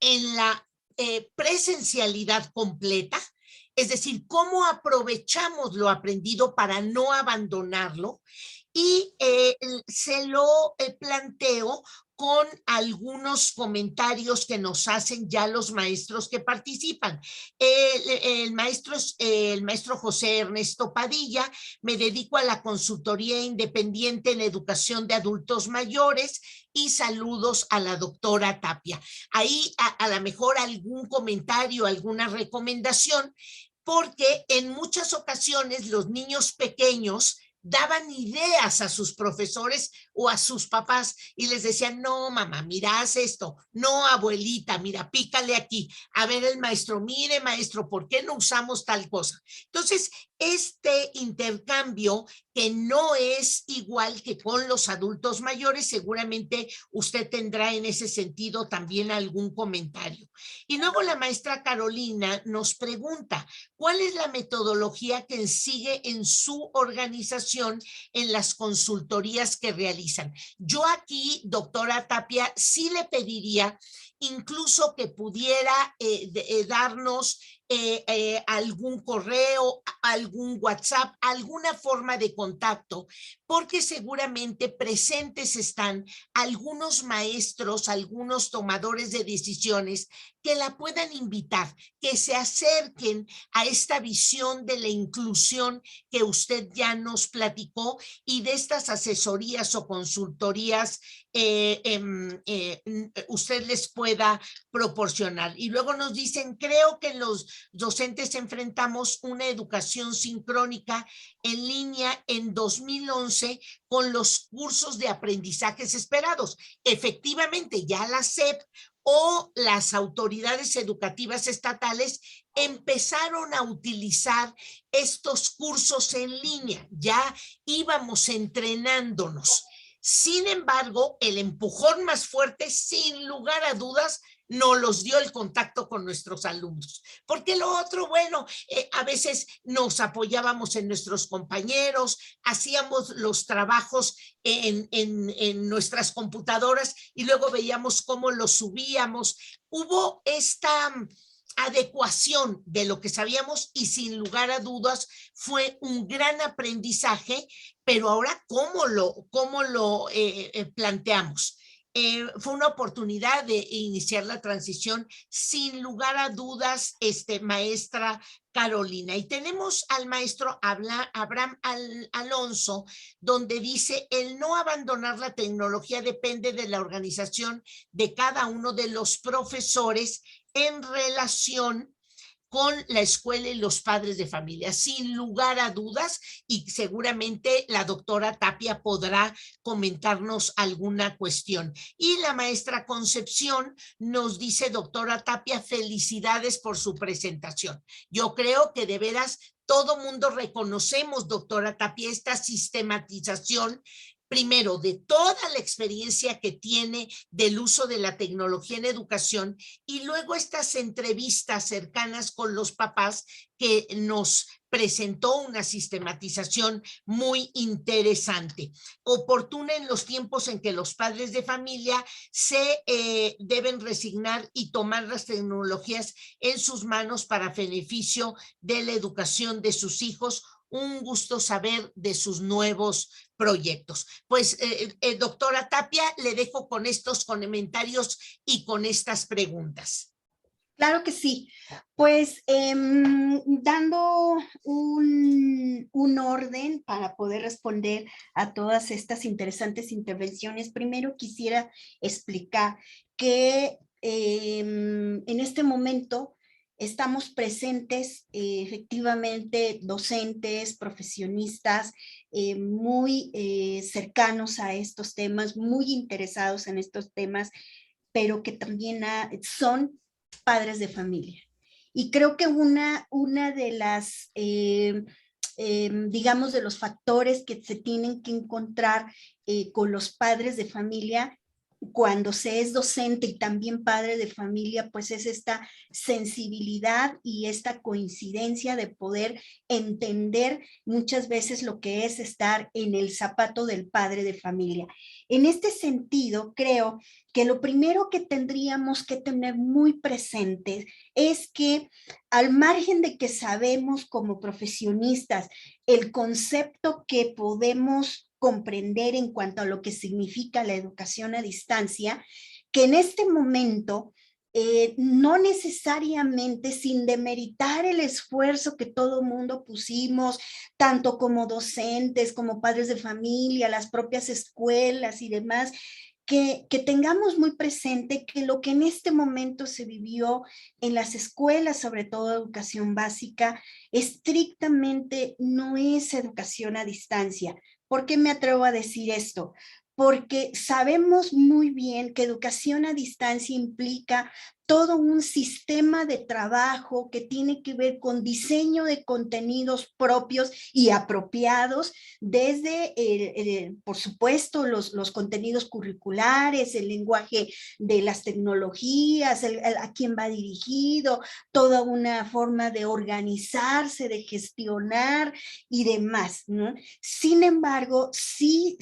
en la presencialidad completa, es decir, cómo aprovechamos lo aprendido para no abandonarlo, y se lo planteo con algunos comentarios que nos hacen ya los maestros que participan. El maestro José Ernesto Padilla: me dedico a la consultoría independiente en educación de adultos mayores, y saludos a la doctora Tapia. Ahí a lo mejor algún comentario, alguna recomendación, porque en muchas ocasiones los niños pequeños daban ideas a sus profesores o a sus papás y les decían, no, mamá, mira, haz esto, no, abuelita, mira, pícale aquí, a ver el maestro, mire, maestro, ¿por qué no usamos tal cosa? Entonces, este intercambio que no es igual que con los adultos mayores, seguramente usted tendrá en ese sentido también algún comentario. Y luego la maestra Carolina nos pregunta, ¿cuál es la metodología que sigue en su organización en las consultorías que realizan? Yo aquí, doctora Tapia, sí le pediría incluso que pudiera darnos algún correo, algún WhatsApp, alguna forma de contacto, porque seguramente presentes están algunos maestros, algunos tomadores de decisiones que la puedan invitar, que se acerquen a esta visión de la inclusión que usted ya nos platicó y de estas asesorías o consultorías usted les pueda proporcionar. Y luego nos dicen, creo que los docentes enfrentamos una educación sincrónica en línea en 2011 con los cursos de aprendizajes esperados. Efectivamente, ya la SEP o las autoridades educativas estatales empezaron a utilizar estos cursos en línea, ya íbamos entrenándonos. Sin embargo, el empujón más fuerte, sin lugar a dudas, nos los dio el contacto con nuestros alumnos, porque lo otro, bueno, a veces nos apoyábamos en nuestros compañeros, hacíamos los trabajos en nuestras computadoras y luego veíamos cómo los subíamos. Hubo esta adecuación de lo que sabíamos y sin lugar a dudas fue un gran aprendizaje, pero ahora, ¿cómo lo planteamos? fue una oportunidad de iniciar la transición, sin lugar a dudas, maestra Carolina. Y tenemos al maestro Abraham Alonso, donde dice: el no abandonar la tecnología depende de la organización de cada uno de los profesores en relación con la escuela y los padres de familia, sin lugar a dudas, y seguramente la doctora Tapia podrá comentarnos alguna cuestión. Y la maestra Concepción nos dice: doctora Tapia, felicidades por su presentación. Yo creo que de veras todo mundo reconocemos, doctora Tapia, esta sistematización, primero, de toda la experiencia que tiene del uso de la tecnología en educación, y luego estas entrevistas cercanas con los papás que nos presentó una sistematización muy interesante, oportuna en los tiempos en que los padres de familia se deben resignar y tomar las tecnologías en sus manos para beneficio de la educación de sus hijos. Un gusto saber de sus nuevos proyectos. Pues, doctora Tapia, le dejo con estos comentarios y con estas preguntas. Claro que sí. Pues dando un orden para poder responder a todas estas interesantes intervenciones, primero quisiera explicar que en este momento estamos presentes efectivamente docentes, profesionistas, muy cercanos a estos temas, muy interesados en estos temas, pero que también son padres de familia. Y creo que una de las, digamos, de los factores que se tienen que encontrar con los padres de familia cuando se es docente y también padre de familia, pues es esta sensibilidad y esta coincidencia de poder entender muchas veces lo que es estar en el zapato del padre de familia. En este sentido, creo que lo primero que tendríamos que tener muy presente es que, al margen de que sabemos como profesionistas el concepto que podemos comprender en cuanto a lo que significa la educación a distancia, que en este momento no necesariamente, sin demeritar el esfuerzo que todo mundo pusimos, tanto como docentes, como padres de familia, las propias escuelas y demás, que tengamos muy presente que lo que en este momento se vivió en las escuelas, sobre todo educación básica, estrictamente no es educación a distancia. ¿Por qué me atrevo a decir esto? Porque sabemos muy bien que educación a distancia implica todo un sistema de trabajo que tiene que ver con diseño de contenidos propios y apropiados, desde, por supuesto, los contenidos curriculares, el lenguaje de las tecnologías, a quién va dirigido, toda una forma de organizarse, de gestionar y demás, ¿no? Sin embargo, sí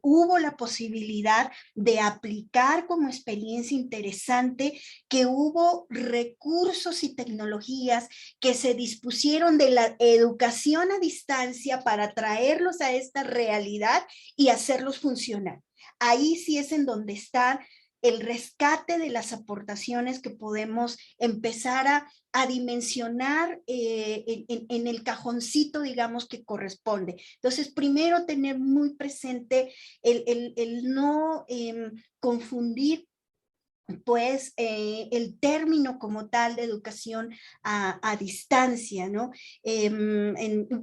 hubo la posibilidad de aplicar como experiencia interesante, que hubo recursos y tecnologías que se dispusieron de la educación a distancia para traerlos a esta realidad y hacerlos funcionar. Ahí sí es en donde está el rescate de las aportaciones que podemos empezar a dimensionar en el cajoncito, digamos, que corresponde. Entonces, primero tener muy presente el no confundir pues el término como tal de educación a distancia, ¿no?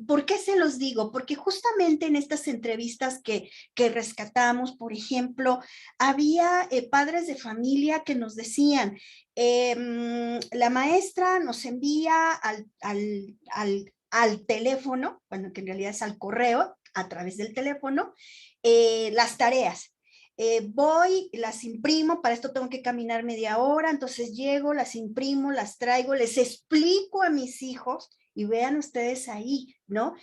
¿Por qué se los digo? Porque justamente en estas entrevistas que rescatamos, por ejemplo, había padres de familia que nos decían, la maestra nos envía al teléfono, bueno, que en realidad es al correo, a través del teléfono, las tareas. Voy, las imprimo, para esto tengo que caminar media hora, entonces llego, las imprimo, las traigo, les explico a mis hijos y vean ustedes ahí, ¿no?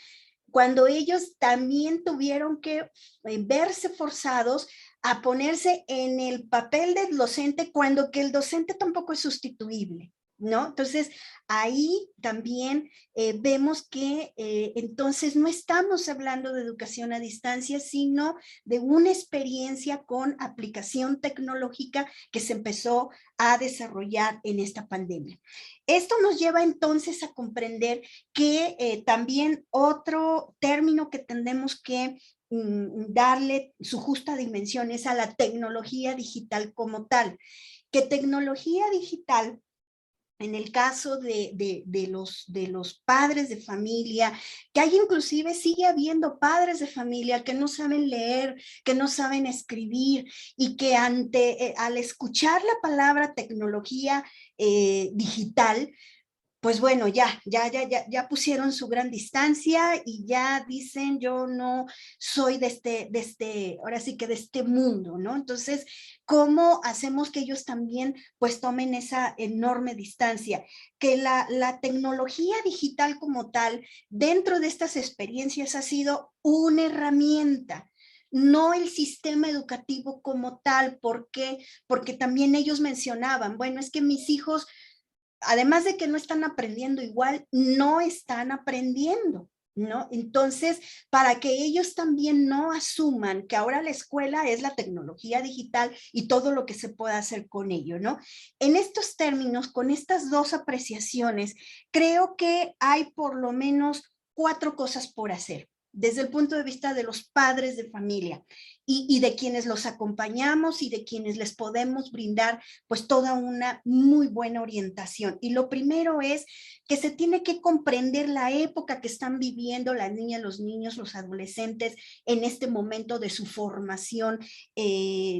Cuando ellos también tuvieron que verse forzados a ponerse en el papel del docente, cuando que el docente tampoco es sustituible, ¿no? Entonces, ahí también vemos que entonces no estamos hablando de educación a distancia, sino de una experiencia con aplicación tecnológica que se empezó a desarrollar en esta pandemia. Esto nos lleva entonces a comprender que también otro término que tenemos que darle su justa dimensión es a la tecnología digital como tal, que tecnología digital en el caso de los padres de familia, que hay inclusive, sigue habiendo padres de familia que no saben leer, que no saben escribir y que al escuchar la palabra tecnología digital, pues bueno, ya pusieron su gran distancia y ya dicen, yo no soy ahora sí que de este mundo, ¿no? Entonces, ¿cómo hacemos que ellos también pues tomen esa enorme distancia? Que la tecnología digital como tal, dentro de estas experiencias ha sido una herramienta, no el sistema educativo como tal. ¿Por qué? Porque también ellos mencionaban, bueno, es que mis hijos, además de que no están aprendiendo igual, no están aprendiendo, ¿no? Entonces, para que ellos también no asuman que ahora la escuela es la tecnología digital y todo lo que se pueda hacer con ello, ¿no? En estos términos, con estas dos apreciaciones, creo que hay por lo menos 4 cosas por hacer desde el punto de vista de los padres de familia y de quienes los acompañamos y de quienes les podemos brindar pues toda una muy buena orientación. Y lo primero es que se tiene que comprender la época que están viviendo las niñas, los niños, los adolescentes en este momento de su formación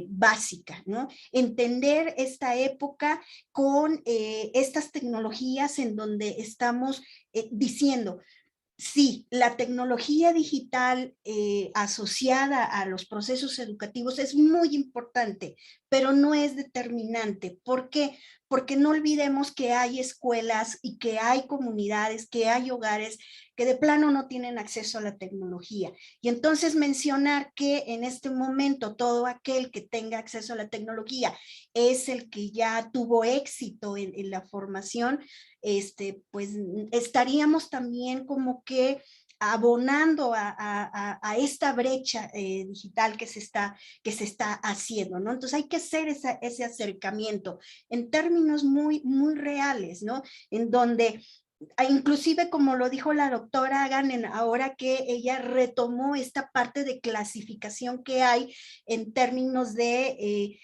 básica, ¿no? Entender esta época con estas tecnologías en donde estamos diciendo, sí, la tecnología digital asociada a los procesos educativos es muy importante, pero no es determinante. ¿Por qué? Porque no olvidemos que hay escuelas y que hay comunidades, que hay hogares que de plano no tienen acceso a la tecnología. Y entonces mencionar que en este momento todo aquel que tenga acceso a la tecnología es el que ya tuvo éxito en la formación, pues estaríamos también como que abonando a esta brecha digital que se está haciendo, ¿no? Entonces hay que hacer ese acercamiento en términos muy, muy reales, ¿no? En donde inclusive como lo dijo la doctora Ganen, ahora que ella retomó esta parte de clasificación que hay en términos de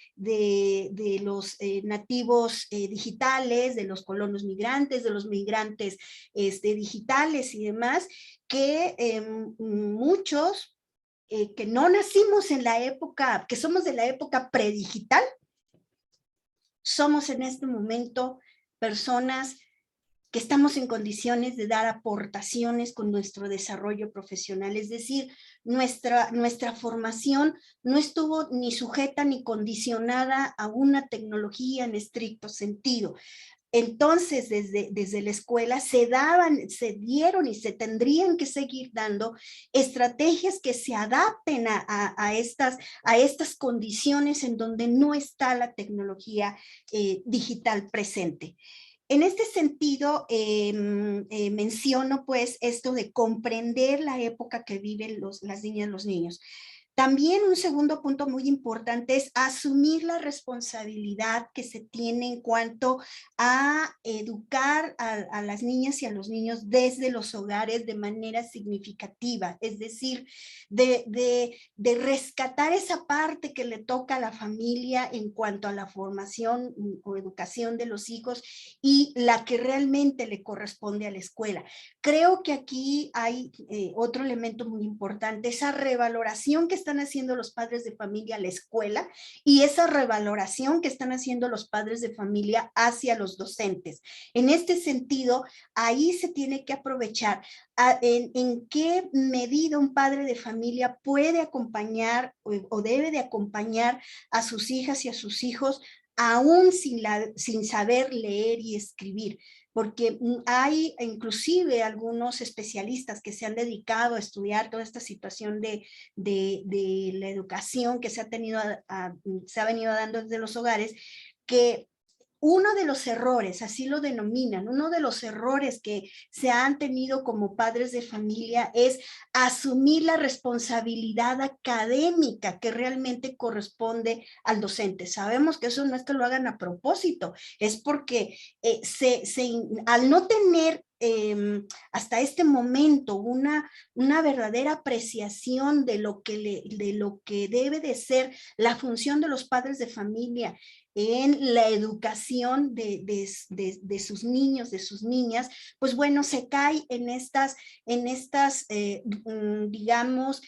los nativos digitales, de los colonos migrantes, de los migrantes digitales y demás, que muchos que no nacimos en la época, que somos de la época predigital, somos en este momento personas que estamos en condiciones de dar aportaciones con nuestro desarrollo profesional, es decir, nuestra formación no estuvo ni sujeta ni condicionada a una tecnología en estricto sentido. Entonces, desde la escuela se dieron y se tendrían que seguir dando estrategias que se adapten a estas condiciones en donde no está la tecnología digital presente. En este sentido, menciono pues esto de comprender la época que viven las niñas y los niños. También un segundo punto muy importante es asumir la responsabilidad que se tiene en cuanto a educar a las niñas y a los niños desde los hogares de manera significativa, es decir, de rescatar esa parte que le toca a la familia en cuanto a la formación o educación de los hijos y la que realmente le corresponde a la escuela. Creo que aquí hay otro elemento muy importante, esa revaloración que están haciendo los padres de familia a la escuela y esa revaloración que están haciendo los padres de familia hacia los docentes. En este sentido, ahí se tiene que aprovechar en qué medida un padre de familia puede acompañar o debe de acompañar a sus hijas y a sus hijos aún sin saber leer y escribir, porque hay inclusive algunos especialistas que se han dedicado a estudiar toda esta situación de la educación que se ha venido dando desde los hogares, que uno de los errores, así lo denominan, uno de los errores que se han tenido como padres de familia es asumir la responsabilidad académica que realmente corresponde al docente. Sabemos que eso no es que lo hagan a propósito, es porque al no tener hasta este momento una verdadera apreciación de lo que debe de ser la función de los padres de familia en la educación de sus niños, de sus niñas, pues bueno, se cae en estas digamos,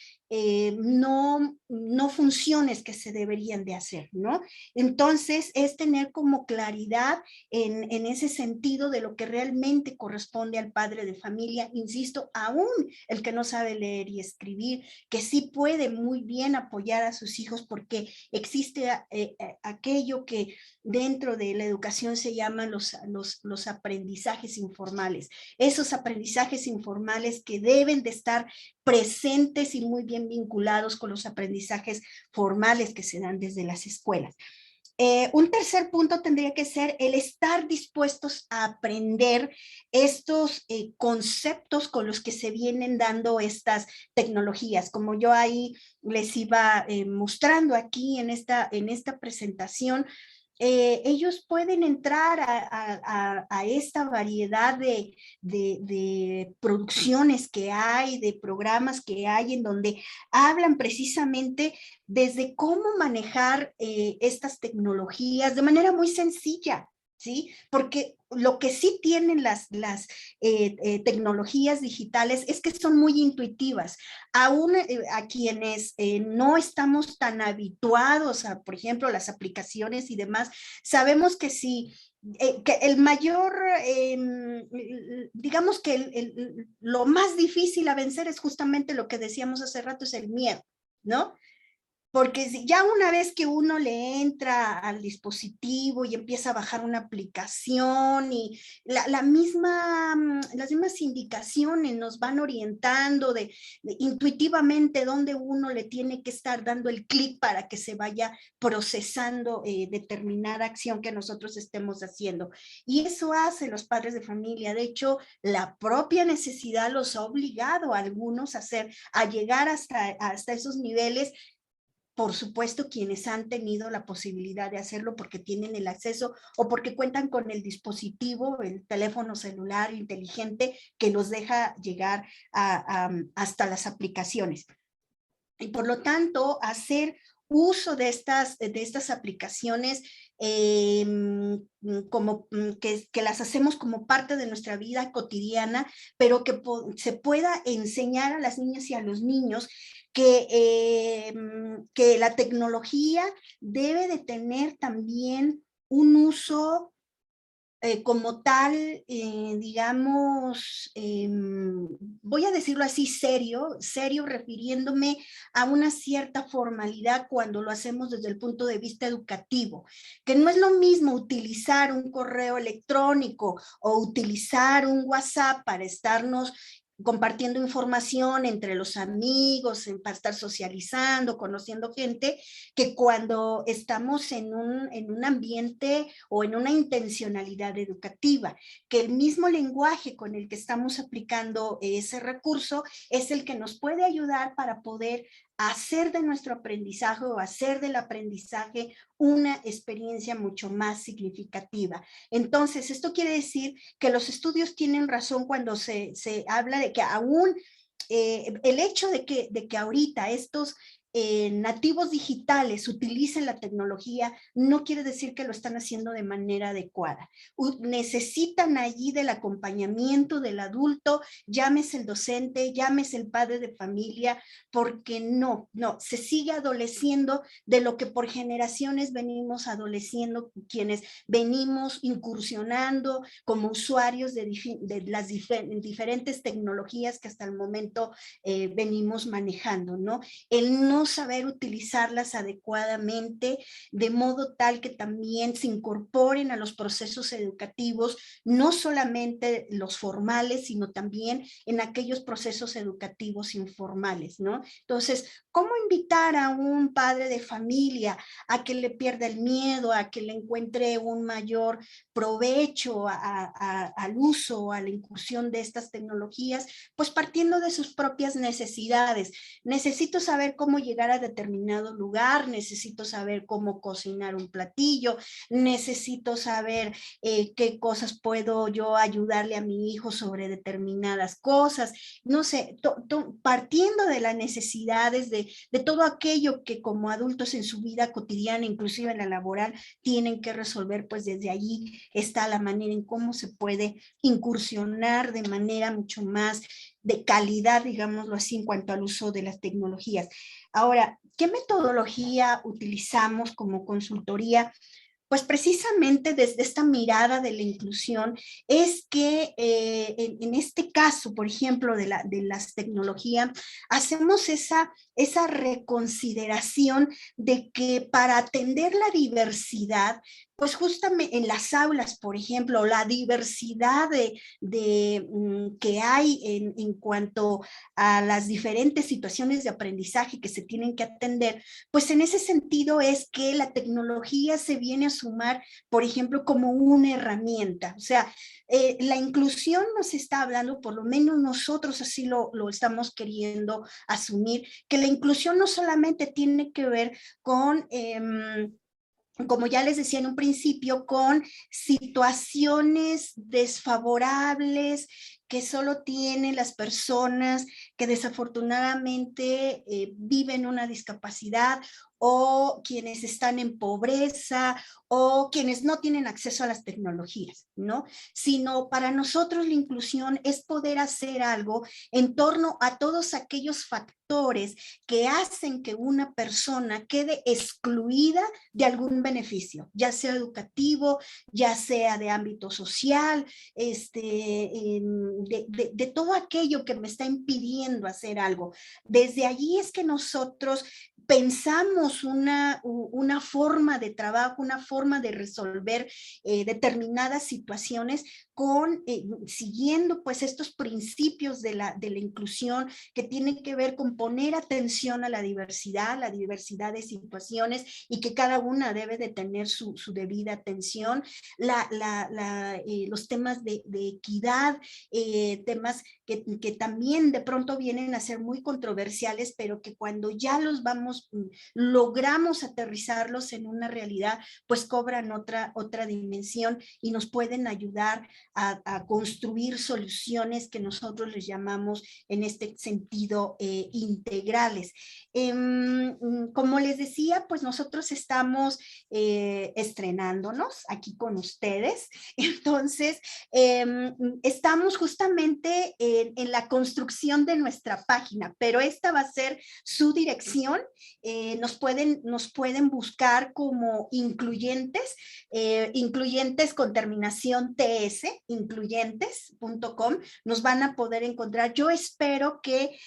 no funciones que se deberían de hacer, ¿no? Entonces, es tener como claridad en ese sentido de lo que realmente corresponde al padre de familia, insisto, aún el que no sabe leer y escribir, que sí puede muy bien apoyar a sus hijos porque existe aquello que dentro de la educación se llaman los aprendizajes informales, esos aprendizajes informales que deben de estar presentes y muy bien vinculados con los aprendizajes formales que se dan desde las escuelas. Un tercer punto tendría que ser el estar dispuestos a aprender estos conceptos con los que se vienen dando estas tecnologías, como yo ahí les iba mostrando aquí en esta presentación. Ellos pueden entrar a esta variedad de producciones que hay, de programas que hay, en donde hablan precisamente desde cómo manejar estas tecnologías de manera muy sencilla, ¿sí? Porque lo que sí tienen las tecnologías digitales es que son muy intuitivas. Aún a quienes no estamos tan habituados a, por ejemplo, las aplicaciones y demás, sabemos que si que el mayor, digamos que lo más difícil a vencer es justamente lo que decíamos hace rato, es el miedo, ¿no? Porque ya una vez que uno le entra al dispositivo y empieza a bajar una aplicación y las mismas indicaciones nos van orientando intuitivamente dónde uno le tiene que estar dando el clic para que se vaya procesando determinada acción que nosotros estemos haciendo. Y eso hacen los padres de familia. De hecho, la propia necesidad los ha obligado a algunos a llegar hasta esos niveles. Por supuesto, quienes han tenido la posibilidad de hacerlo porque tienen el acceso o porque cuentan con el dispositivo, el teléfono celular inteligente que los deja llegar hasta las aplicaciones. Y por lo tanto, hacer uso de estas aplicaciones que las hacemos como parte de nuestra vida cotidiana, pero que se pueda enseñar a las niñas y a los niños que la tecnología debe de tener también un uso como tal, digamos, voy a decirlo así, serio refiriéndome a una cierta formalidad cuando lo hacemos desde el punto de vista educativo, que no es lo mismo utilizar un correo electrónico o utilizar un WhatsApp para estarnos compartiendo información entre los amigos, para estar socializando, conociendo gente, que cuando estamos en un ambiente o en una intencionalidad educativa, que el mismo lenguaje con el que estamos aplicando ese recurso es el que nos puede ayudar para poder hacer de nuestro aprendizaje o hacer del aprendizaje una experiencia mucho más significativa. Entonces, esto quiere decir que los estudios tienen razón cuando se habla de que aún el hecho de que ahorita estos nativos digitales utilicen la tecnología no quiere decir que lo están haciendo de manera adecuada. Necesitan allí del acompañamiento del adulto, llámese el docente, llámese el padre de familia, porque no, se sigue adoleciendo de lo que por generaciones venimos adoleciendo, quienes venimos incursionando como usuarios de las diferentes tecnologías que hasta el momento venimos manejando, ¿no? El no no saber utilizarlas adecuadamente, de modo tal que también se incorporen a los procesos educativos, no solamente los formales, sino también en aquellos procesos educativos informales, ¿no? Entonces, ¿cómo invitar a un padre de familia a que le pierda el miedo, a que le encuentre un mayor provecho al uso, a la incursión de estas tecnologías? Pues partiendo de sus propias necesidades. Necesito saber cómo llegar a determinado lugar, necesito saber cómo cocinar un platillo, necesito saber qué cosas puedo yo ayudarle a mi hijo sobre determinadas cosas, no sé, partiendo de las necesidades de todo aquello que como adultos en su vida cotidiana, inclusive en la laboral, tienen que resolver, pues desde allí está la manera en cómo se puede incursionar de manera mucho más de calidad, digámoslo así, en cuanto al uso de las tecnologías. Ahora, ¿qué metodología utilizamos como consultoría? Pues precisamente desde esta mirada de la inclusión es que en este caso, por ejemplo, de las tecnologías, hacemos esa reconsideración de que para atender la diversidad, pues justamente en las aulas, por ejemplo, la diversidad que hay en cuanto a las diferentes situaciones de aprendizaje que se tienen que atender, pues en ese sentido es que la tecnología se viene a sumar, por ejemplo, como una herramienta. O sea, la inclusión nos está hablando, por lo menos nosotros así lo estamos queriendo asumir, que la inclusión no solamente tiene que ver con como ya les decía en un principio, con situaciones desfavorables que solo tienen las personas que desafortunadamente viven una discapacidad o quienes están en pobreza o quienes no tienen acceso a las tecnologías, ¿no? Sino para nosotros la inclusión es poder hacer algo en torno a todos aquellos factores que hacen que una persona quede excluida de algún beneficio, ya sea educativo, ya sea de ámbito social, de todo aquello que me está impidiendo hacer algo. Desde allí es que nosotros pensamos una forma de trabajo, una forma de resolver determinadas situaciones siguiendo pues estos principios de la inclusión que tienen que ver con poner atención a la diversidad de situaciones y que cada una debe de tener su debida atención, los temas de equidad, temas que también de pronto vienen a ser muy controversiales, pero que cuando ya los logramos aterrizarlos en una realidad, pues cobran otra dimensión y nos pueden ayudar a construir soluciones que nosotros les llamamos en este sentido integrales. Como les decía, pues nosotros estamos estrenándonos aquí con ustedes, entonces estamos justamente en la construcción de nuestra página, pero esta va a ser su dirección. Nos pueden buscar como incluyentes con terminación TS, incluyentes.com, nos van a poder encontrar. Yo espero que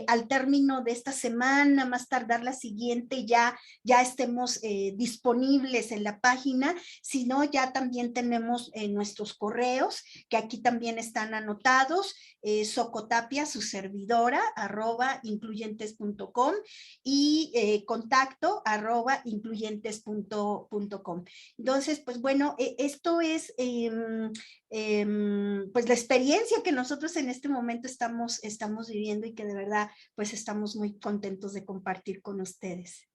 al término de esta semana, más tardar la siguiente, ya estemos disponibles en la página, si no, ya también tenemos nuestros correos, que aquí también están anotados, Socotapia, su servidora, @incluyentes.com y contacto @incluyentes.com. Entonces, pues bueno, esto es pues la experiencia que nosotros en este momento estamos viviendo y que de verdad pues estamos muy contentos de compartir con ustedes.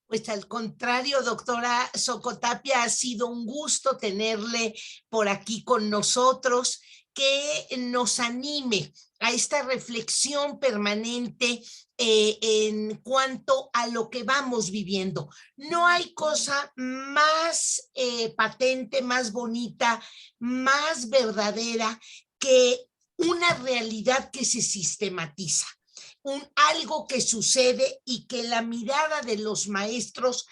Pues al contrario, doctora Socotapia, ha sido un gusto tenerle por aquí con nosotros, que nos anime a esta reflexión permanente en cuanto a lo que vamos viviendo. No hay cosa más patente, más bonita, más verdadera que una realidad que se sistematiza. Algo que sucede y que la mirada de los maestros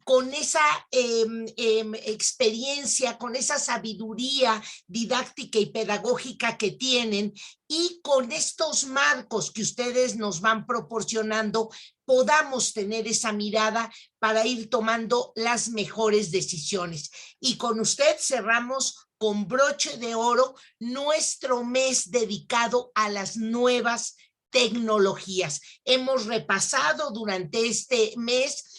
con esa experiencia, con esa sabiduría didáctica y pedagógica que tienen, y con estos marcos que ustedes nos van proporcionando, podamos tener esa mirada para ir tomando las mejores decisiones. Y con usted cerramos con broche de oro nuestro mes dedicado a las nuevas tecnologías. Hemos repasado durante este mes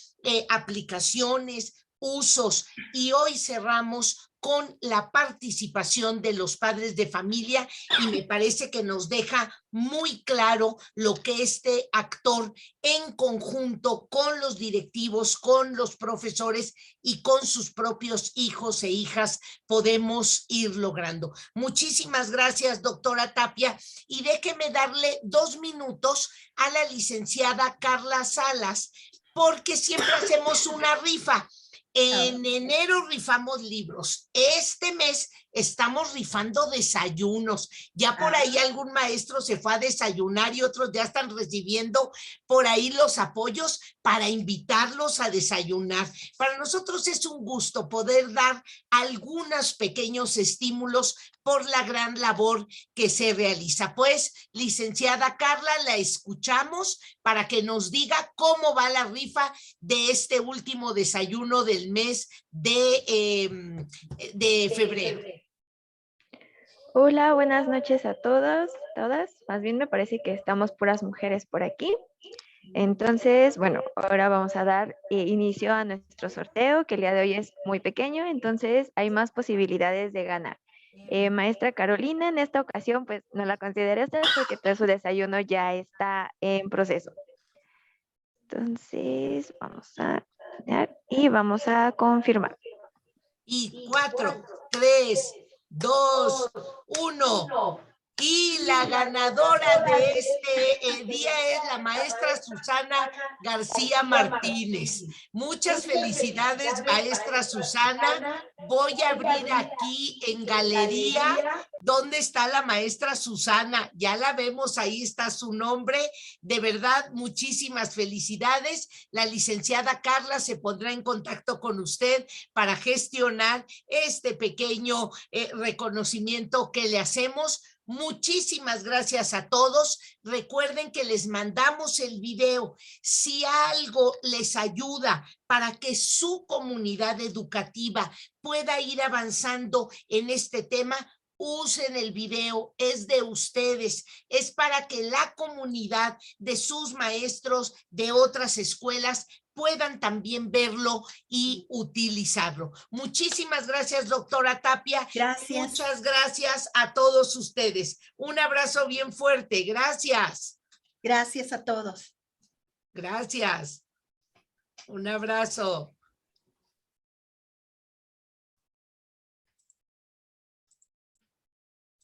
aplicaciones, usos, y hoy cerramos con la participación de los padres de familia, y me parece que nos deja muy claro lo que este actor en conjunto con los directivos, con los profesores y con sus propios hijos e hijas podemos ir logrando. Muchísimas gracias, doctora Tapia, y déjeme darle 2 minutos a la licenciada Carla Salas, porque siempre hacemos una rifa. En enero rifamos libros. Este mes estamos rifando desayunos. Ya por ahí algún maestro se fue a desayunar y otros ya están recibiendo por ahí los apoyos para invitarlos a desayunar. Para nosotros es un gusto poder dar algunos pequeños estímulos por la gran labor que se realiza. Pues, licenciada Carla, la escuchamos para que nos diga cómo va la rifa de este último desayuno del mes de febrero. Hola, buenas noches a todos, todas. Más bien me parece que estamos puras mujeres por aquí. Entonces, bueno, ahora vamos a dar inicio a nuestro sorteo, que el día de hoy es muy pequeño, entonces hay más posibilidades de ganar. Maestra Carolina, en esta ocasión, pues no la consideré usted porque todo su desayuno ya está en proceso. Entonces, vamos a dar y vamos a confirmar. Y 4, 3, 2, 1. Y la ganadora de este día es la maestra Susana García Martínez. Muchas felicidades, maestra Susana. Voy a abrir aquí en galería. ¿Dónde está la maestra Susana? Ya la vemos, ahí está su nombre. De verdad, muchísimas felicidades. La licenciada Carla se pondrá en contacto con usted para gestionar este pequeño reconocimiento que le hacemos. Muchísimas gracias a todos. Recuerden que les mandamos el video. Si algo les ayuda para que su comunidad educativa pueda ir avanzando en este tema, usen el video, es de ustedes, es para que la comunidad de sus maestros de otras escuelas puedan también verlo y utilizarlo. Muchísimas gracias, doctora Tapia. Gracias. Muchas gracias a todos ustedes. Un abrazo bien fuerte. Gracias. Gracias a todos. Gracias. Un abrazo.